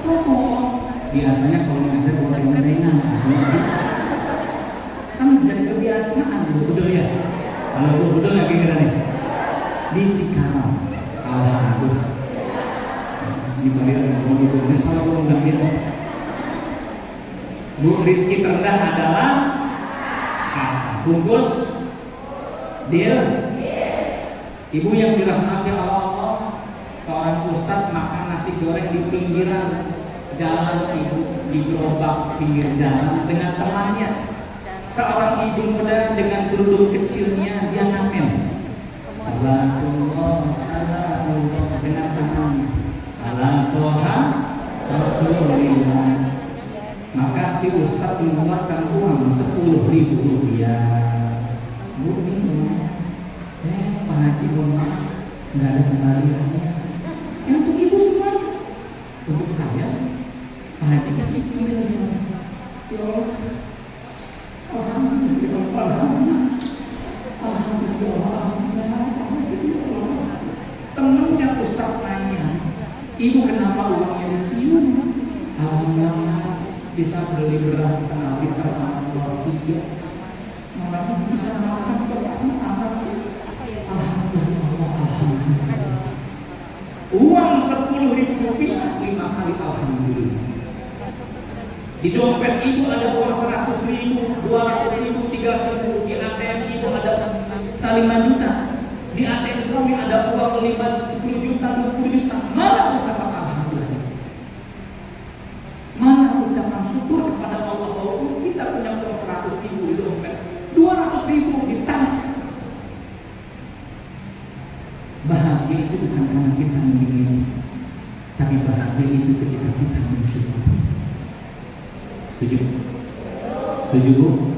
Speaker 4: Bohong. Biasanya kalau ngajar buat gorengan. Kan jadi kebiasaan, betul ya? Kalau betul lagi kira nih. Di Cikarang. Alhamdulillah. Di Bali ada ngomong besar kalau nggak biasa. Bu, rizki terendah adalah bungkus deal. Ibu yang dirahmati Allah, seorang ustadz makan nasi goreng di pinggiran jalan, ibu di gerobak pinggir jalan dengan temannya. Seorang ibu muda dengan kerudung kecilnya, dia ngamen Salatullah salamullah dengan tangannya ala Toha Rasulillah. Maka si ustadz mengeluarkan uang 10.000 rupiah. Bu, minum. Pak Haji, mohon maaf, nggak ada kembaliannya. Yang untuk ibu semuanya. Untuk saya, Pak Haji kan minum semua. Ya Allah, alhamdulillah, alhamdulillah, alhamdulillah. Temennya ustadz nanya, ibu kenapa uangnya dicium? Alhamdulillah, bisa beli beras setengah liter atau 3. Malah bisa makan selama anak. Alhamdulillah, alhamdulillah. Uang 10.000 rupiah 5 kali alhamdulillah. Di dompet ibu ada uang 100.000, 200.000, 300.000. Di ATM ibu ada 5 juta. Di ATM suami ada uang 10 juta, 20 juta. Mana ucapan alhamdulillah? Mana ucapan syukur kepada Allah bahwa kita punya uang 100.000 di dompet, 200.000 di tas. Bahagia itu bukan karena kita memiliki, tapi bahagia itu ketika kita mensyukuri. Setuju? Setuju, Bu?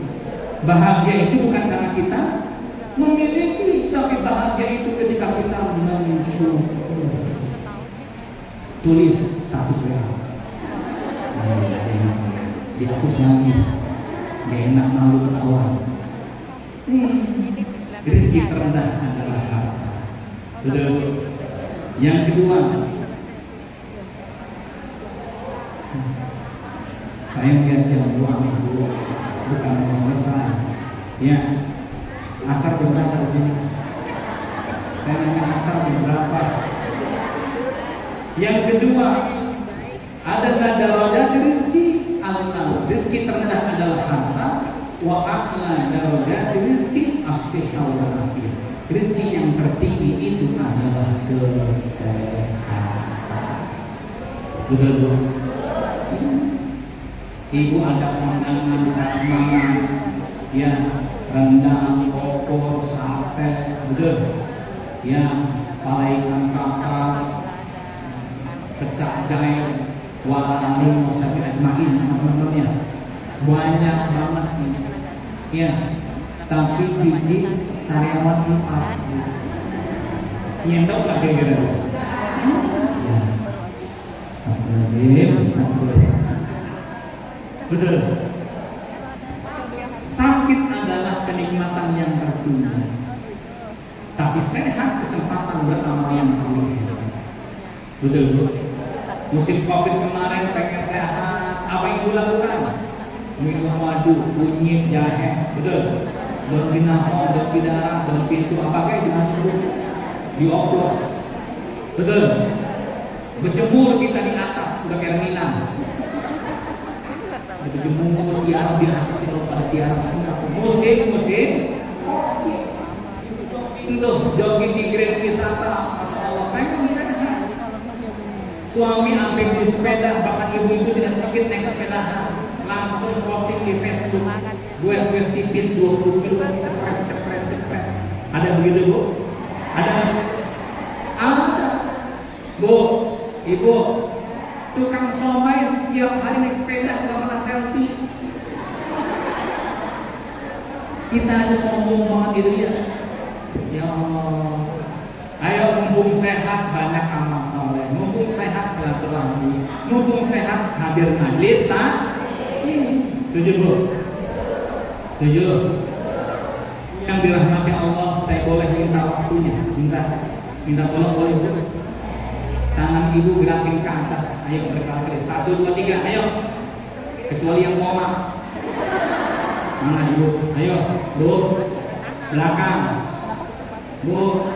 Speaker 4: Bahagia itu bukan karena kita memiliki, tapi bahagia itu ketika kita mensyukuri. Tulis status WA. Dihapus lagi. Gak enak, malu ketahuan. Rezeki terendah adalah harta. Betul. Yang kedua, saya melihat jam 2 minggu bukan mau selesai. Ya, asar jam berapa di sini? Saya nanya asar jam berapa? Yang kedua, ada darajat rezeki. Al-Taala, rezeki terendah adalah harta. Wa a'la darajat rezeki as-sihha wal afiyah. Rezeki yang tertinggi itu adalah kesehatan. Betul, Bu? Ibu ada undangan prasmanan, ya, rendang, opor, sate, betul? Ya, kepala ikan kakap, pecak jahe, walalim, mosabi ajmain, teman-temannya banyak banget ini. Ya, tapi gigi sariawan 4. Nyendok lah kira-kira. Ya, astagfirullahaladzim. Betul. Sakit adalah kenikmatan yang tertunda, tapi sehat kesempatan beramal yang paling hebat. Betul, Bu? Musim COVID kemarin pengen sehat, apa yang dilakukan? Minum madu, kunyit, jahe, betul? Daun binatang, daun bidara, daun pintu, apakah yang dimasukin? Dioplos, betul? Berjemur kita di atas, udah kayak renginang. Berjemur di atas itu pada tiara semua. Musim, jogging di Grand Wisata, masya Allah, pengen sehat. Suami sampai beli sepeda, bahkan ibu-ibu tidak sedikit naik sepeda, langsung posting di Facebook. Gue tipis 20 kilo, cepret. Ada begitu, Bu? Ada. Bu, ibu, tukang somai setiap hari naik sepeda nggak pernah selfie. Kita aja sombong banget gitu ya. Ya Allah. Ayo, mumpung sehat banyak amal soleh, mumpung sehat silaturahmi, mumpung sehat hadir majlis, tak? Setuju, Bu? Setuju? Yang dirahmati Allah, saya boleh minta waktunya, minta tolong boleh, Bu? Tangan ibu gerakin ke atas, ayo berkali-kali, 1, 2, 3, ayo. Kecuali yang koma. Mana ibu? Ayo, Bu. Belakang, Bu.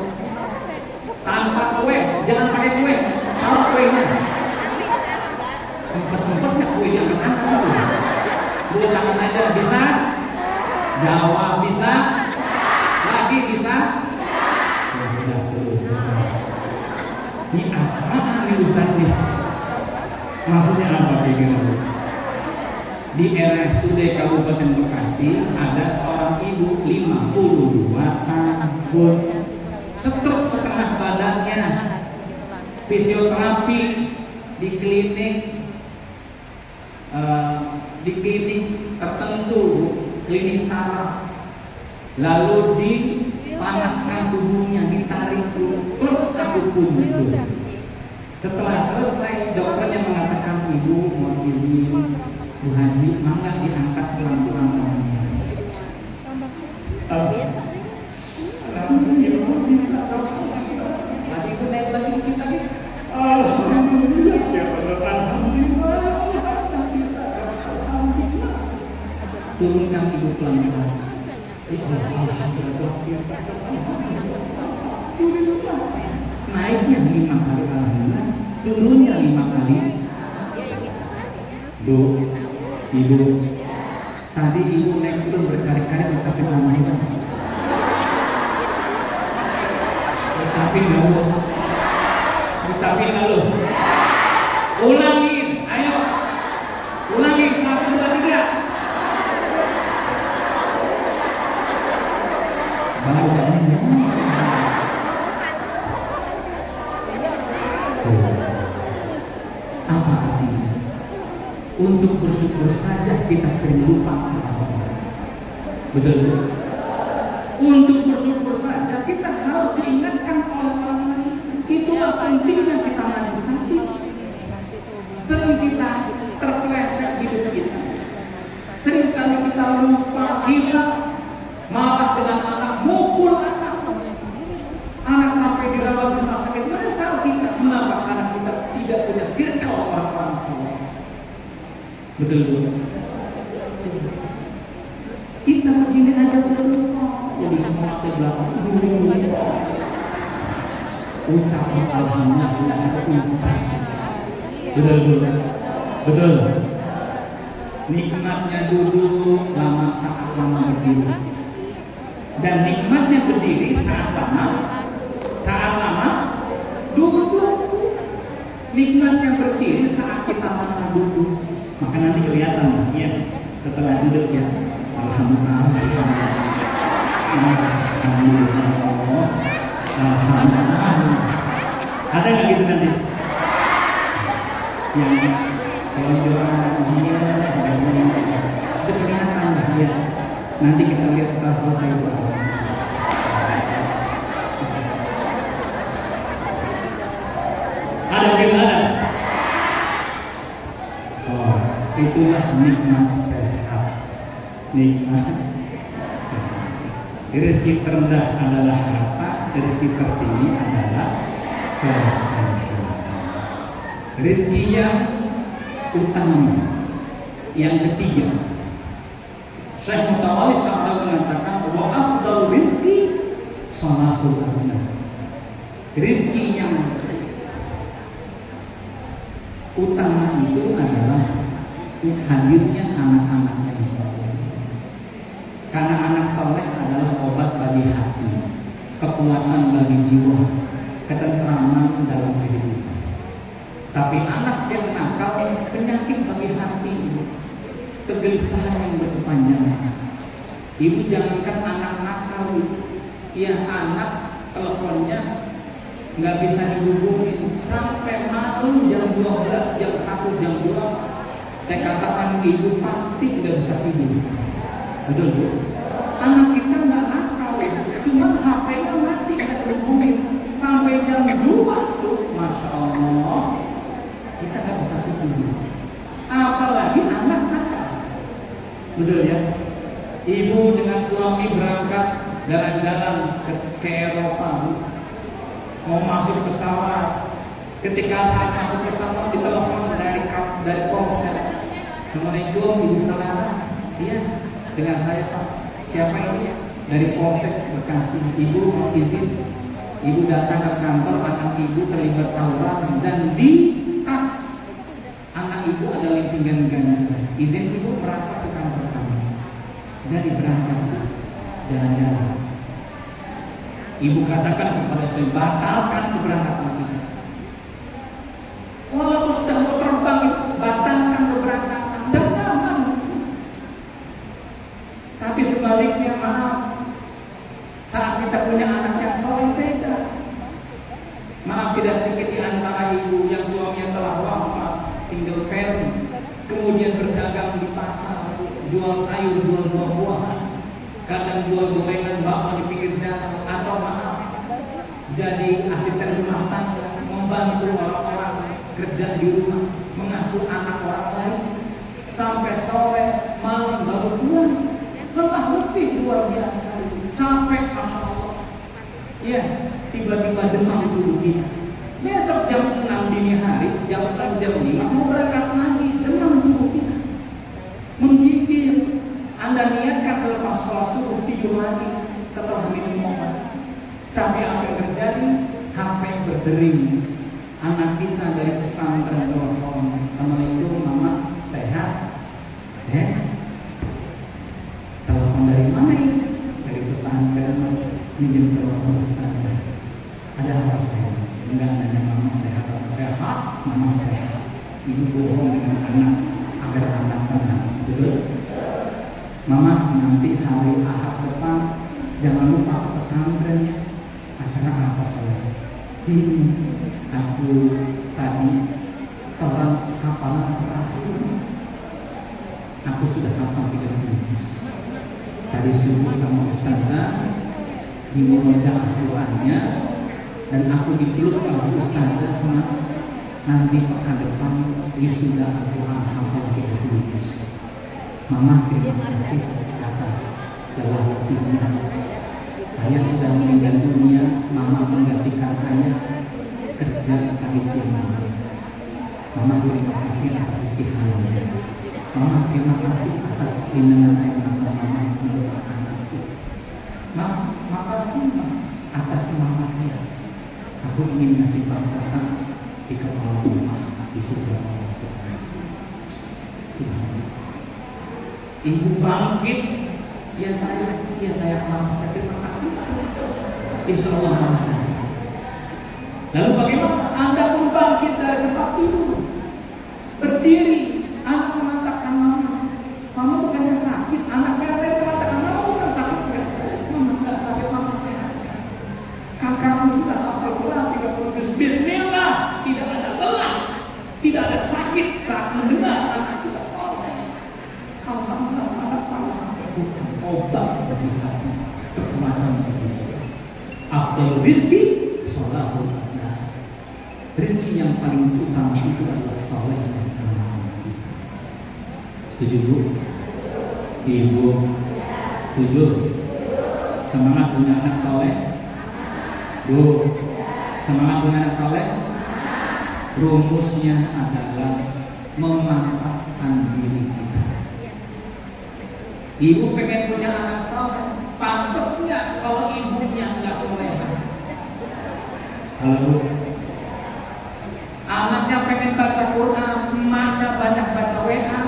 Speaker 4: Tanpa kue, jangan pakai kue, taruh kuenya. Sempet-sempetnya kue jangan angkat, Bu. Bu, tangan aja, bisa? Jawab bisa? Lagi bisa? sudah terus selesai. Ini apaan nih Ustaz nih? Maksudnya apa kira-kira? Di RSUD Kabupaten Bekasi ada seorang ibu 52 tahun, stroke setengah badannya, fisioterapi di klinik tertentu, klinik saraf, lalu dipanaskan tubuhnya, ditarik plus akupuntur. Setelah selesai dokternya mengatakan, ibu mohon izin Bu Haji, mangga diangkat pelan-pelan tangannya. Alhamdulillah bisa dok. Tadi itu naik lagi kita nih. Alhamdulillah ya benar, alhamdulillah bisa dok. Alhamdulillah. Turunkan ibu pelan-pelan. Alhamdulillah dok bisa dok. Alhamdulillah. Naiknya 5 kali alhamdulillah, turunnya 5 kali. Bu, ibu, tadi ibu naik turun berkali-kali ucapin nama Tuhan. Ucapin nggak bu? Ucapin nggak lu? Ulangin, ayo, ulangin 1, 2, 3. Baru ini. Apa artinya? Untuk bersyukur saja kita sering lupa kepada Allah. Betul? Untuk bersyukur saja kita harus diingatkan oleh orang lain. Itulah pentingnya kita majlis taklim. Sering kita terpeleset hidup kita. Sering kali kita lupa, kita marah dengan anak, mukul anak. Anak sampai dirawat di rumah sakit. Menyesal kita, mengapa karena kita tidak punya circle orang-orang soleh. Betul bu. Kita begini aja udah lupa. Jadi semua di belakang. Ucapan alhamdulillah tidak ucap. Betul bu. Betul. Nikmatnya duduk lama saat lama berdiri. Dan nikmatnya berdiri saat lama duduk. Nikmatnya berdiri saat kita lama duduk. Maka nanti kelihatan ya setelah duduk ya. Alhamdulillah. Ada nggak gitu nanti? Yang selonjoran dia, itu kelihatan ya. Nanti kita lihat setelah selesai itu. Ada gitu ada. Itulah nikmat sehat. Nikmat sehat. Rezeki terendah adalah harta, rezeki tertinggi adalah kesehatan. Rezeki yang utama, yang ketiga, Syekh Mutawalli Syahra mengatakan wa afdal rizki salahul aulad. Rezeki yang utama itu adalah hadirnya anak-anak yang soleh. Karena anak soleh adalah obat bagi hati, kekuatan bagi jiwa, ketentraman dalam kehidupan. Tapi anak yang nakal penyakit bagi hati, kegelisahan yang berkepanjangan. Ibu jangankan anak nakal, ya anak teleponnya nggak bisa dihubungin sampai malam jam 12, jam 1, jam 2. Saya katakan ibu pasti nggak bisa tidur. Betul bu? Anak kita nggak nakal, cuma HP-nya mati nggak dihubungin sampai jam 2 tuh, masya Allah kita nggak bisa tidur. Apalagi anak nakal. Betul ya? Ibu dengan suami berangkat jalan-jalan ke Eropa, mau masuk pesawat. Ketika saat masuk pesawat ditelepon dari polsek. Assalamualaikum Ibu Melana. Iya, dengan saya Pak. Siapa ini? Dari Polsek Bekasi. Ibu mau izin. Ibu datang ke kantor, anak ibu terlibat tawuran dan di tas anak ibu ada lintingan ganja. Izin ibu merapat ke kantor kami. Jadi berangkat jalan-jalan. Ibu katakan kepada saya, batalkan keberangkatan kita. Walaupun sudah mau terbang, Ibu, batalkan keberangkatan. Dan aman. Tapi sebaliknya, maaf, saat kita punya anak yang soleh beda. Maaf, tidak sedikit di antara ibu yang suaminya telah wafat, single parent, kemudian berdagang di pasar, jual sayur, jual buah-buahan, kadang jual gorengan bakwan di pinggir jalan, atau maaf, jadi asisten rumah tangga, membantu orang-orang kerja di rumah, mengasuh anak orang lain, sampai sore, malam baru pulang. Lelah letih luar biasa, capek, masya Allah. Ya, tiba-tiba demam tubuh kita. Besok jam 6 dini hari, jam 4, jam 5 mau berangkat lagi, demam tubuh kita. Menggigil. Anda niatkan selepas sholat subuh tidur lagi setelah minum obat. Tapi apa yang terjadi? HP berdering. Anak kita dari pesantren telepon, Assalamualaikum mama, sehat? Telepon dari mana ini? Dari pesantren, minjem telepon ustazah. Ada apa saya? Enggak, nanya mama sehat atau sehat? Mama sehat. Ini bohong dengan anak agar anak tenang, betul? Mama, nanti hari Ahad depan jangan lupa ke pesantrennya. Acara apa saya? Aku tadi setelah hafalan terakhir, aku sudah hafal 30 juz. Tadi subuh sama ustazah di murojaah Al-Qur'annya, dan aku dipeluk oleh ustazah. Nanti pekan depan wisuda Al-Qur'an hafal 30 juz. Mama, terima kasih atas lelah letihnya. Ayah sudah meninggal dunia, mama menggantikan ayah kerja pagi siang malam. Mama, terima kasih atas istihadatnya. Mama, terima kasih atas lindungan air mata mama untuk anakku. Mama, makasih atas semangatnya. Aku ingin ngasih barokah di kepala rumah di surga Allah Subhanahu. Ibu bangkit, ya saya mama, saya terima kasih. Insya Allah mama. Lalu bagaimana? Anda pun bangkit dari tempat tidur, berdiri. Anak mengatakan mama bukannya sakit. Anak yang lain mengatakan mama bukan sakit, bukan saya. Mama tidak sakit, mama sehat sekali. Kakakmu sudah hafal Quran 30 juz. Bismillah, tidak ada lelah, tidak ada sakit saat mendengar anak sudah soleh. Alhamdulillah, anak bukan obat bagi hati, kekuatan bagi jiwa. Afdal rizki, sholahul abdal. Rizki yang paling utama itu adalah soleh dan anak kita. Setuju Bu? Ibu setuju? Semangat punya anak soleh? Bu, semangat punya anak soleh? Rumusnya adalah memantaskan diri kita. Ibu pengen punya anak soleh, pantas nggak kalau ibunya nggak soleha? Halo Bu. Anaknya pengen baca Quran, emaknya banyak baca WA.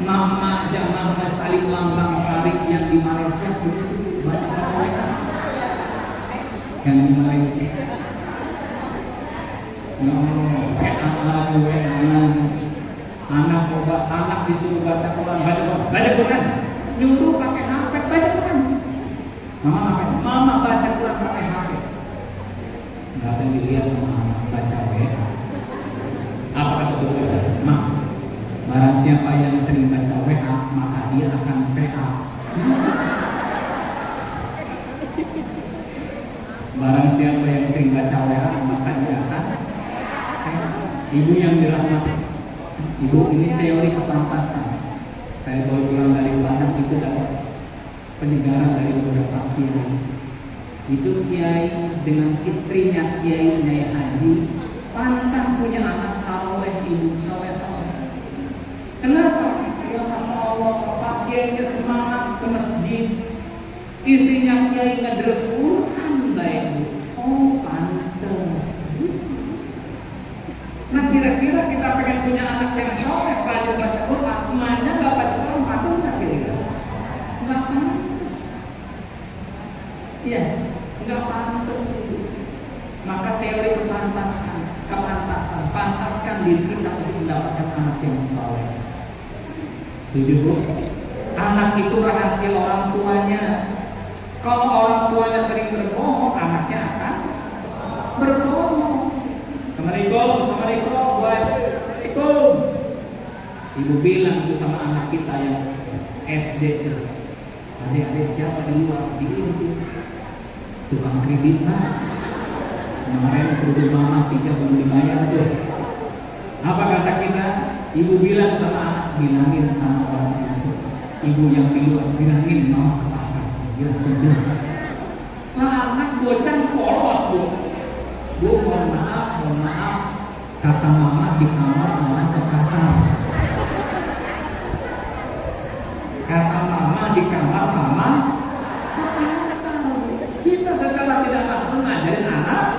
Speaker 4: Mama Jamaah Masjid Lambang Sari yang di Malaysia begitu banyak baca WA. Yang di Malaysia, anak disuruh baca Quran, baca Quran, nyuruh pakai HP, baca Quran. Mama baca Quran pakai HP. Nggak ada yang dilihat sama anak, baca WA. Apa kata guru baca? Barang siapa yang sering baca WA, maka dia akan PA. Barang siapa yang sering baca WA, maka dia akan. Ibu yang dirahmati, Ibu, ini teori kepantasan. Saya baru pulang dari Padang, itu dapat penyegaran dari beberapa kiai. Itu kiai dengan istrinya Kiai Nyai Haji, pantas punya anak saleh, ibu saleh. Kenapa? Ya Masya Allah, Pak Kiainya semangat ke masjid, istrinya Kiai ngedres Quran baik. Oh pantas. Nah kira-kira kita pengen punya anak yang soleh, rajin baca Quran, emaknya nggak baca Quran, pantas nggak kira-kira? Nggak pantas. Iya, Nggak pantas itu. Maka teori kepantasan, pantaskan diri kita untuk mendapatkan anak yang soleh. Setuju Bu? Anak itu rahasia orang tuanya. Kalau orang tuanya sering berbohong, anaknya akan berbohong. Assalamualaikum. Ibu bilang itu sama anak kita yang SD itu, adik-adik siapa di luar diintip tukang kredit lah. Kemarin kredit mama 3 belum dibayar tuh. Apa kata kita? Ibu bilang sama anak, bilangin sama orang itu. Ibu yang di luar bilangin mama ke pasar. Bilang. Nah anak bocah polos Bu. Bu mohon maaf. Kata mama di kamar, mama ke pasar. Kata mama di kamar, mama ke pasar. Kita secara tidak langsung ngajarin anak.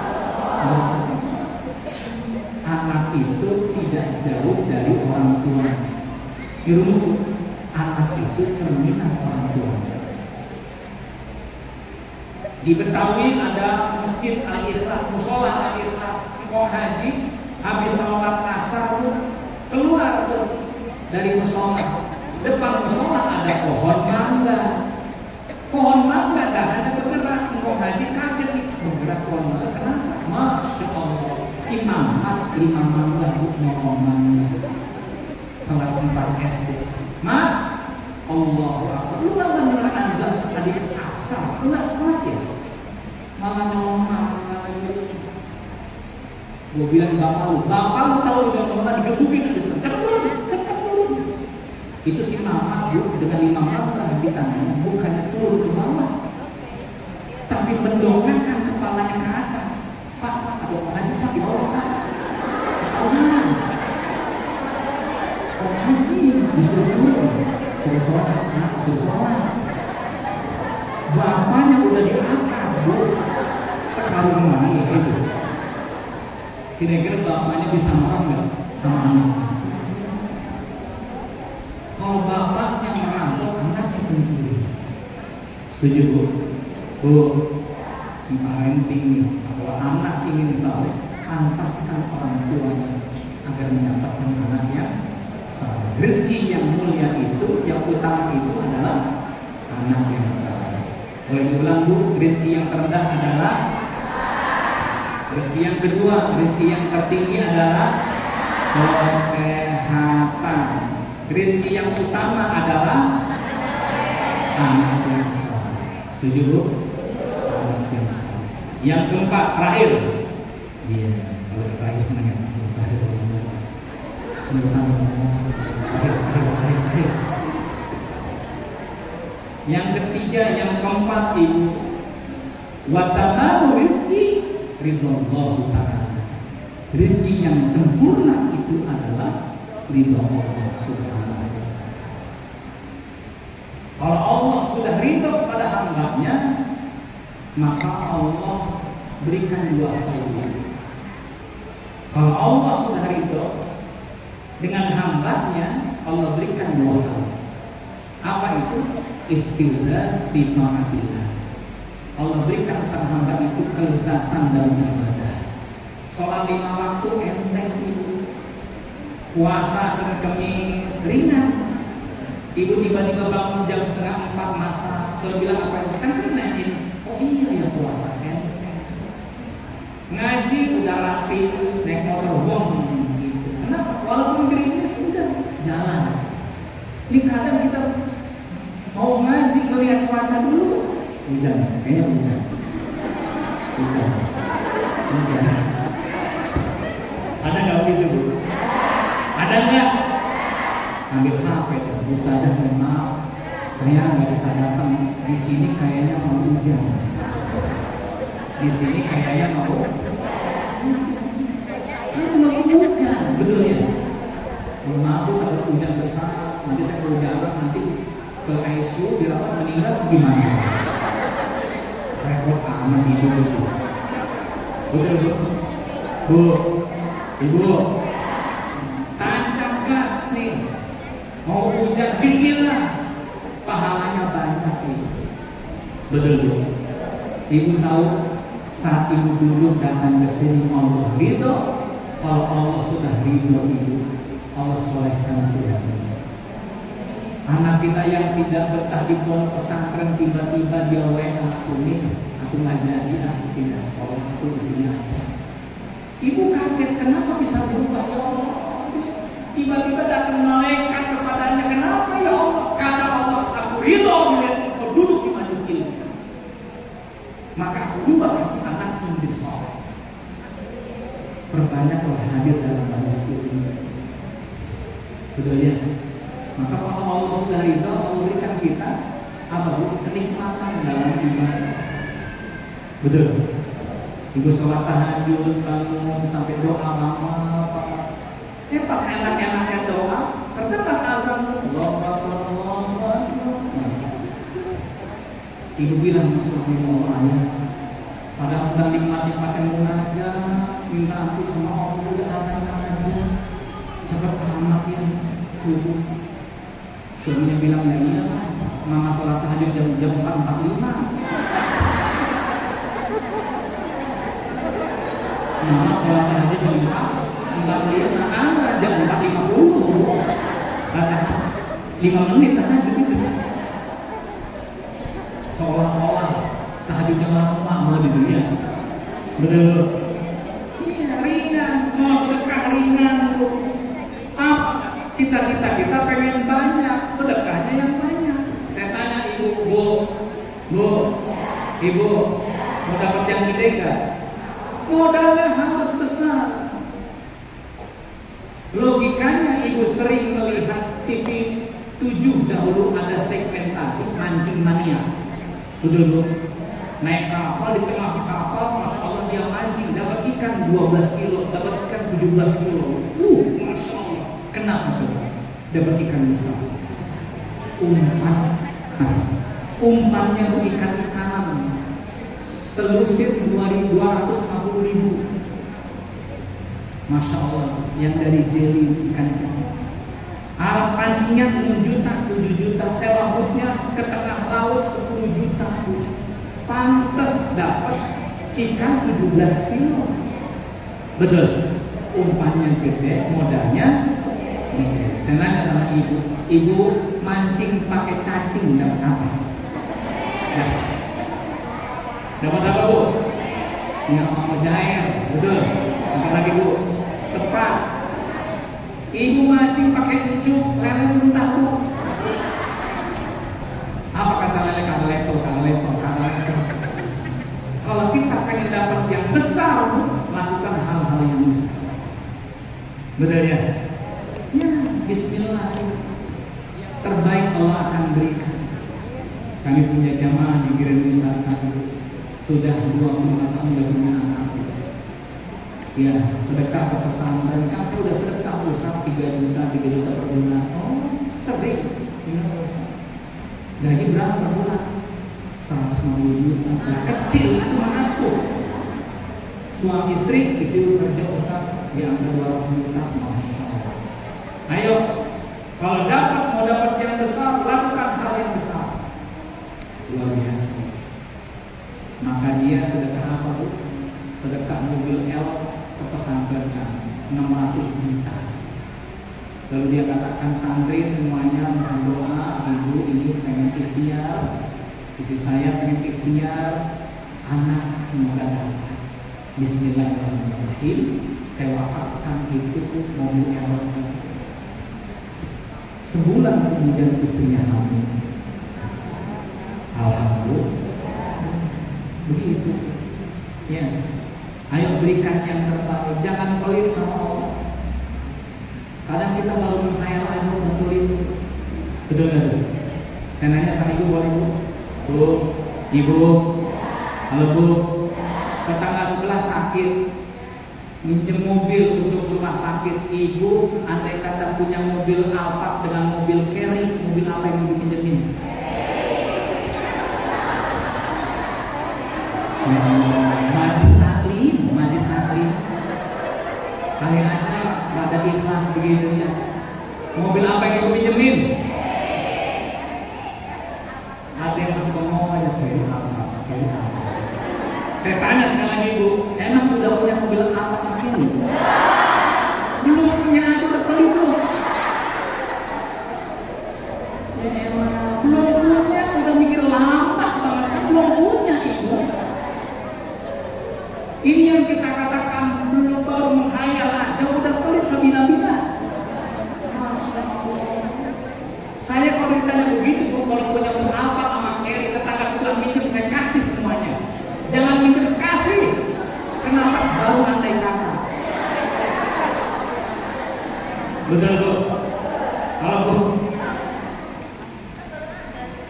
Speaker 4: Anak itu tidak jauh dari orang tua. Rumus anak itu cerminan orang tua. Di Betawi ada masjid Al-Ikhlas, musola Al-Ikhlas, Kong Haji. Habis sholat asar tuh keluar tuh dari musola. Depan musola ada pohon mangga. Pohon mangga dahannya bergerak. Kong Haji kaget nih, bergerak pohon mangga. Kenapa? Masya Allah, si Mamat 5 mangga ngomong mangga. Kelas 4 SD. Mak, Allahu Akbar. Lu bener azan tadi asar, lu nggak sholat ya? Malah ngomong mangga lagi. Gue bilang bapak lu tahu udah ngomong digebukin habis itu. Cepet turun. Itu si Mamat Bu dengan 5 mangga di tangannya, bukannya turun ke bawah, tapi mendongakkan kepalanya ke atas. Pak, ada orang aja Pak di bawah Pak. Ketahuan. Orang haji disuruh turun, suruh sholat. Bapaknya udah di atas Bu, sekarang mana itu? Kira-kira bapaknya bisa marah nggak sama anaknya? Kalau bapaknya merampok, anaknya pencuri. Setuju Bu? Bu, parenting nih. Kalau anak ingin saleh, pantaskan orang tuanya agar mendapatkan anak yang saleh. Rezeki yang mulia itu, yang utama itu adalah anak yang saleh. Boleh diulang Bu, rezeki yang terendah adalah. Rezeki yang kedua, rezeki yang tertinggi adalah kesehatan. Rezeki yang utama adalah anak yang saleh. Setuju Bu? Anak yang saleh. Yang keempat, terakhir. Iya, kalau terakhir senang ya. Terakhir sebentar ngomong. Terakhir. Yang ketiga, yang keempat Ibu. Wa tamamu rizqi ridho Ta'ala. Rizki yang sempurna itu adalah ridho Allah Subhanahu wa Ta'ala. Kalau Allah sudah ridho kepada hambanya, maka Allah berikan 2 hal. Kalau Allah sudah ridho dengan hambanya, Allah berikan 2 hal. Apa itu? Istilah fi ta'atillah. Allah berikan sang hamba itu kelezatan dalam ibadah. Sholat 5 waktu enteng Ibu. Puasa Senin Kamis ringan. Ibu tiba-tiba bangun jam 3:30 masak. Saya bilang apa itu? Kan Senin ini. Oh iya ya puasa enteng. Ngaji udah rapi, naik motor wong gitu. Kenapa? Walaupun gerimis udah jalan. Ini kadang kita mau ngaji ngelihat cuaca dulu. Hujan, kayaknya hujan. Ada nggak begitu Bu? Ada nggak? Ambil HP tuh, Ustazah mohon maaf, saya nggak bisa datang. Di sini kayaknya mau hujan. Di sini kayaknya mau hujan. Kan mau hujan, betul ya? Mohon maaf Bu, kalau hujan besar, nanti saya kehujanan, nanti ke ICU dirawat meninggal gimana? Repot aman hidup itu. Betul Bu? Bu, Ibu, tancap gas nih. Mau hujan, bismillah. Pahalanya banyak Ibu. Betul Bu? Ibu tahu saat ibu duduk datang ke sini Allah ridho. Kalau Allah sudah ridho ibu, Allah solehkan sudah. Anak kita yang tidak betah di pondok pesantren tiba-tiba dia WA aku nggak jadi tidak sekolah, aku di sini aja. Ibu kaget, kenapa bisa berubah ya Allah? Tiba-tiba datang malaikat kepadanya, kenapa ya Allah? Kata Allah, aku ridho melihat engkau duduk di majelis ilmu. Maka aku ubah hati anakmu menjadi soleh. Perbanyaklah hadir dalam majelis ilmu. Betul ya? Maka kalau Allah sudah ridho, Allah berikan kita apa bu? Kenikmatan dalam ibadah. Betul. Ibu sholat tahajud, bangun sampai doa lama. Pas enak-enaknya doa, terdengar azan. Allahu Akbar, Allahu Akbar. Ibu bilang suami mau ayah, padahal sedang nikmat-nikmatnya munajat, minta ampun sama Allah, udah azan aja, cepat amat ya subuh. Suaminya bilang ya iyalah, mama sholat tahajud jam 4.45. Mama sholat tahajud jam 4.45, azan jam 4.50. Kata 5 menit tahajud itu. Seolah-olah tahajudnya lama di dunia. Betul. Iya, ringan, mau sedekah ringan bu. Cita-cita kita pengen banyak, sedekahnya yang banyak. Saya tanya ibu, ibu mau dapat yang gede gak? Modalnya harus besar. Logikanya ibu sering melihat TV 7 dahulu ada segmentasi mancing mania. Betul bu? Naik kapal, di tengah kapal, Masya Allah dia mancing, dapat ikan 12 kilo, dapat ikan 17 kilo. Masya Allah. Kenapa coba? Dapat ikan besar. Umpannya bu ikan-ikanan. Selusir 250.000. Masya Allah, yang dari jeli ikan-ikan. Alat pancingnya 6 juta, 7 juta. Sewa bootnya ke tengah laut 10 juta. Pantes dapat ikan 17 kilo. Betul. Umpannya gede, modalnya gede. Saya nanya sama ibu mancing pakai cacing dapat apa? Dapat apa bu? Ya mau jair, betul. Sampai lagi bu, sepat. Ibu mancing pakai encuk, lele muntah bu. Apa kata lele? Kata level. Kalau kita pengen dapat yang besar, lakukan hal-hal yang besar. Betul ya? Ya, Bismillah. Terbaik Allah akan berikan. Kami punya jamaah di Grand Wisata sudah 25 tahun sudah punya anak. Ya, sedekah ke pesantren. Kan saya sudah sedekah Ustaz 3 juta per bulan. Oh, sering. Ingat Ustaz. Gaji berapa per bulan? 150 juta. Nah, kecil itu mah aku. Suami istri disuruh kerja Ustaz di angka 200 juta. Masya Allah. Ayo, kalau mau dapat yang besar, lakukan hal yang besar. Luar biasa. Maka dia sedekah apa bu? Sedekah mobil elf ke pesantren kami 600 juta. Lalu dia katakan santri semuanya mohon doa, ibu ini pengen ikhtiar, istri saya pengen ikhtiar, anak semoga dapat. Bismillahirrahmanirrahim. Saya wakafkan itu mobil elf. Sebulan kemudian istrinya hamil. Alhamdulillah. Begitu. Ya. Ayo berikan yang terbaik. Jangan pelit sama Allah. Kadang kita baru menghayal aja udah pelit. Betul betul. Saya nanya sama ibu boleh bu? Bu, ibu. Halo bu. Tetangga sebelah sakit. Minjem mobil untuk rumah sakit. Ibu andai kata punya mobil Alphard dengan mobil Carry, mobil apa yang ibu pinjemin? Majlis taklim. Kali aja rada ikhlas begitu ya. Mobil apa yang ibu pinjemin? Ada yang masih ngomong aja Carry apa? Saya tanya sekali lagi Bu, emang udah punya mobil apa yang ini? Belum punya aja udah beli belum? Ya emang belum punya, udah mikir lambat banget, kan belum punya Ibu. Ini yang kita katakan belum baru menghayal aja udah pelit sebina-bina. Masya Allah. Saya kalau ditanya begitu Bu, kalau punya mobil apa sama Kerry, tetangga sebelah minjem saya kasih semuanya. Jangan minjem, kasih. Kenapa? Baru andai kata. Betul Bu. Kalau Bu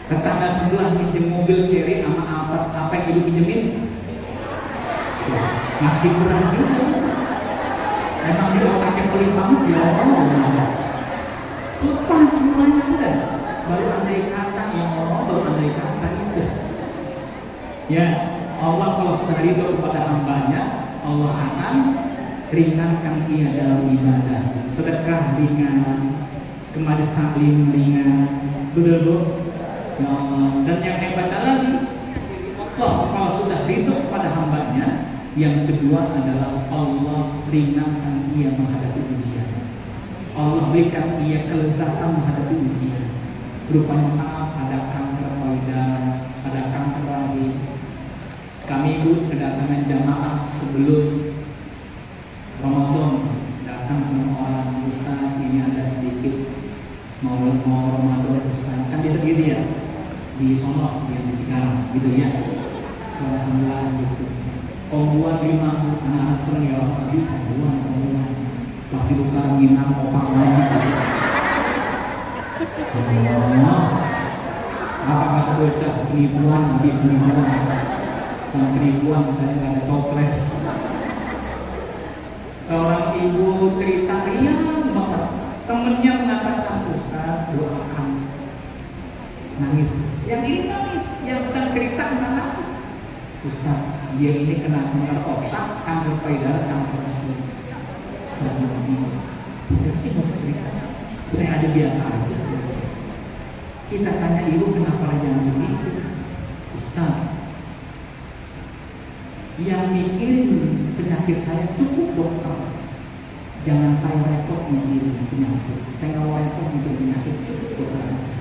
Speaker 4: tetangga sebelah minjem mobil Kerry sama apa yang Ibu pinjemin? Masih berat juga. Emang dia otaknya pelit banget ya Allah. Lepas semuanya udah. Baru andai kata ya Allah, baru andai kata itu. Ya, Allah kalau sudah ridho kepada hambanya, Allah akan ringankan ia dalam ibadah. Sedekah ringan, ke majelis taklim ringan. Betul Bu? Ya Allah. Dan yang hebatnya lagi, Allah kalau sudah ridho kepada hambanya, yang kedua adalah Allah ringankan ia menghadapi ujian. Allah berikan ia kelezatan menghadapi ujian. Rupanya maaf ada kanker payudara, ada kanker rahim. Kami Bu kedatangan jamaah sebelum Ramadan, datang ke orang Ustaz, ini ada sedikit mau Ramadan Ustaz, kan biasa gitu ya di Solo, yang di Cikarang gitu ya. Alhamdulillah gitu. Kombuan 5 anak-anak seneng ya Allah, kombuan pasti bukan nginang opang ngaji. Apa kata bocah penipuan, nabi penipuan. Kalau penipuan misalnya nggak ada toples. Seorang ibu cerita riang banget. Temennya mengatakan, Ustaz doakan. Nangis. Yang ini nangis, yang sedang cerita nggak nangis. Ustaz, dia ini kena kanker otak, kanker payudara, kanker rahim. Ustaz, udah sih nggak usah cerita. Saya aja biasa aja. Kita tanya ibu kenapa jangan begitu? Ustaz, yang mikirin penyakit saya cukup dokter. Jangan saya repot mikirin penyakit. Saya nggak mau repot mikirin penyakit, cukup dokter aja.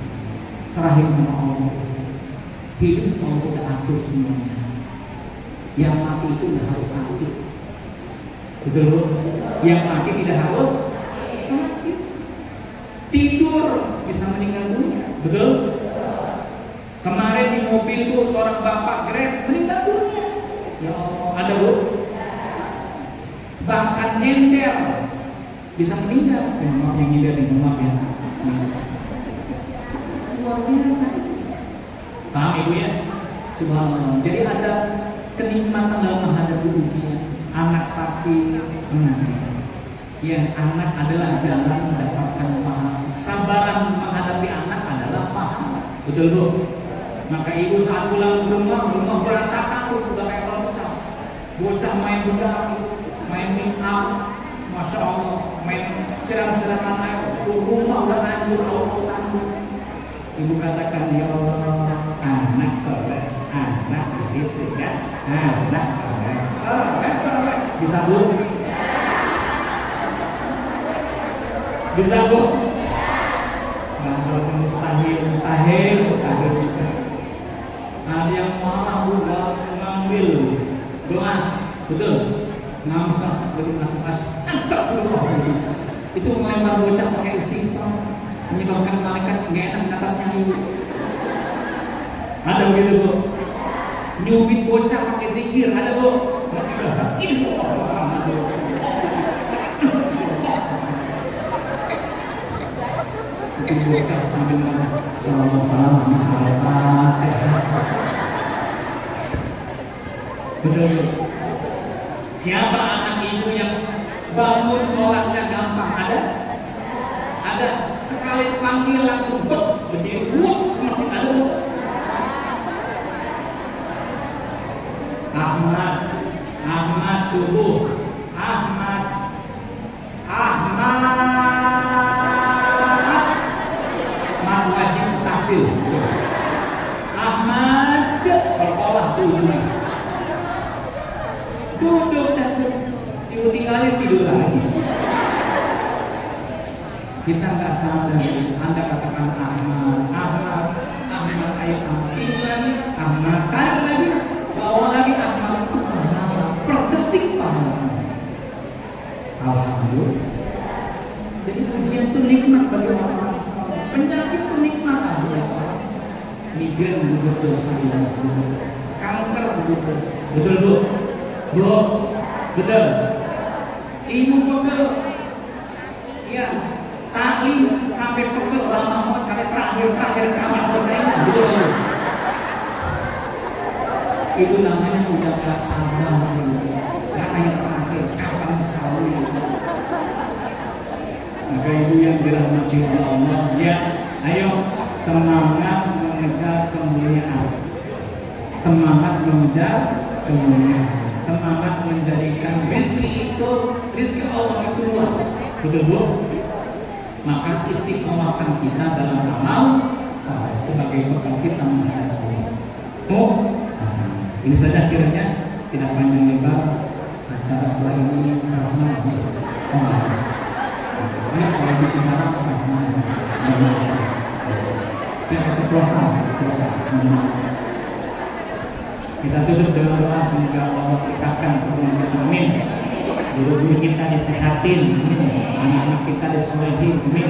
Speaker 4: Serahin sama Allah. Hidup Allah udah atur semuanya. Yang mati itu nggak harus sakit. Betul Bu? Yang mati tidak harus sakit. Tidur bisa meninggal dunia. Betul? Kemarin di mobil tuh seorang bapak Grab meninggal dunia. Ya Allah, ada Bu? Bahkan nyender bisa meninggal. Maaf yang nyender nih, maaf ya. Luar biasa. Paham Ibu ya? Subhanallah. Jadi ada kenikmatan dalam menghadapi ujian. Anak sakit senang. Yang anak adalah jalan mendapatkan pahala. Sabaran menghadapi anak adalah pahala. Betul Bu? Maka ibu saat pulang ke rumah berantakan tuh udah kayak bocah. Bocah main bedak, main make up, masya Allah, main siram-siraman air. Rumah udah hancur, Allah tangguh. Ibu katakan ya Allah, anak soleh, anak berisik ya, anak soleh, bisa Bu? Bisa Bu? Masalah mustahil bisa. Ada yang malah bukan mengambil gelas, betul? Ngambil gelas, betul mas. Astagfirullah. Itu melempar bocah pakai istighfar, menyebabkan malaikat nggak enak natapnya ibu. Ada begitu Bu? Nyubit bocah pakai zikir, ada Bu? Ini itu bocah sambil mana? Salam betul. Siapa anak ibu yang bangun sholatnya gampang? Ada. Sekali panggil langsung berdiri buat ke masjid ada. Ahmad subuh. Ahmad wajib tasil. Ahmad kalau bawah tuh duduk dan ibu tinggalin tidur lagi. Kita nggak sadar, Anda katakan Ahmad, ayo Ahmad, tidur lagi, Ahmad, tarik lagi, bawa lagi Ahmad itu pahala, per detik pahala. Alhamdulillah. Jadi ujian itu nikmat bagi orang-orang soleh. Penyakit itu nikmat asli. Migren gugur dosa, kanker gugur dosa. Betul bu? Bu? Betul? Ibu pegel? Ya. Taklim sampai pegel lama banget kali terakhir kamar selesainya. Betul bu? Itu namanya udah gak sabar. Karena yang terakhir kapan selalu. Maka ibu yang dirahmati Allah, ya, ayo semangat mengejar kemuliaan, semangat mengejar kemuliaan, semangat menjadikan rezeki Allah itu luas, betul bu? Maka istiqomahkan kita dalam amal saleh sebagai bekal kita menghadapi Allah. Ini saja kiranya, tidak panjang lebar. Acara setelah ini prasmanan. Ini kalau bicara prasmanan. Ini keceplosan. Kita tutup dengan doa semoga Allah berkatkan kepada kita. Amin. Guru-guru kita disehatin. Amin. Anak-anak kita disolehin. Amin.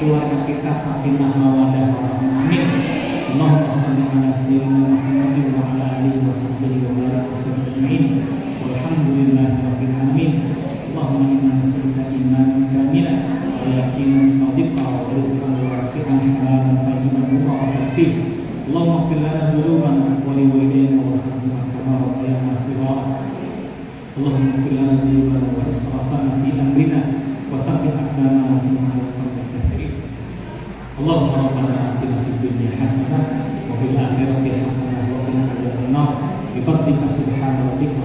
Speaker 4: Keluarga kita sakinah mawaddah warahmah. Amin. Allahumma shalli ala sayyidina Muhammadin wa ala alihi wa sahbihi wa barik ajmain. Walhamdulillahi rabbil alamin. Allahumma inna nas'aluka imanan kamilan wa yaqinan shadiqan wa rizqan wasi'an halalan tayyiban mubarakan fih. Allahumma ighfir lana dhunubana wa li walidayna warhamhuma kama rabbayana shighara. Allahumma ighfir lana dhunubana wa israfana fi amrina wa thabbit aqdamana fi ma'rifati kafirin. Allahumma rabbana atina fid dunya hasanah wa fil akhirati hasanah wa qina adzabannar. Bi fadlika subhana rabbika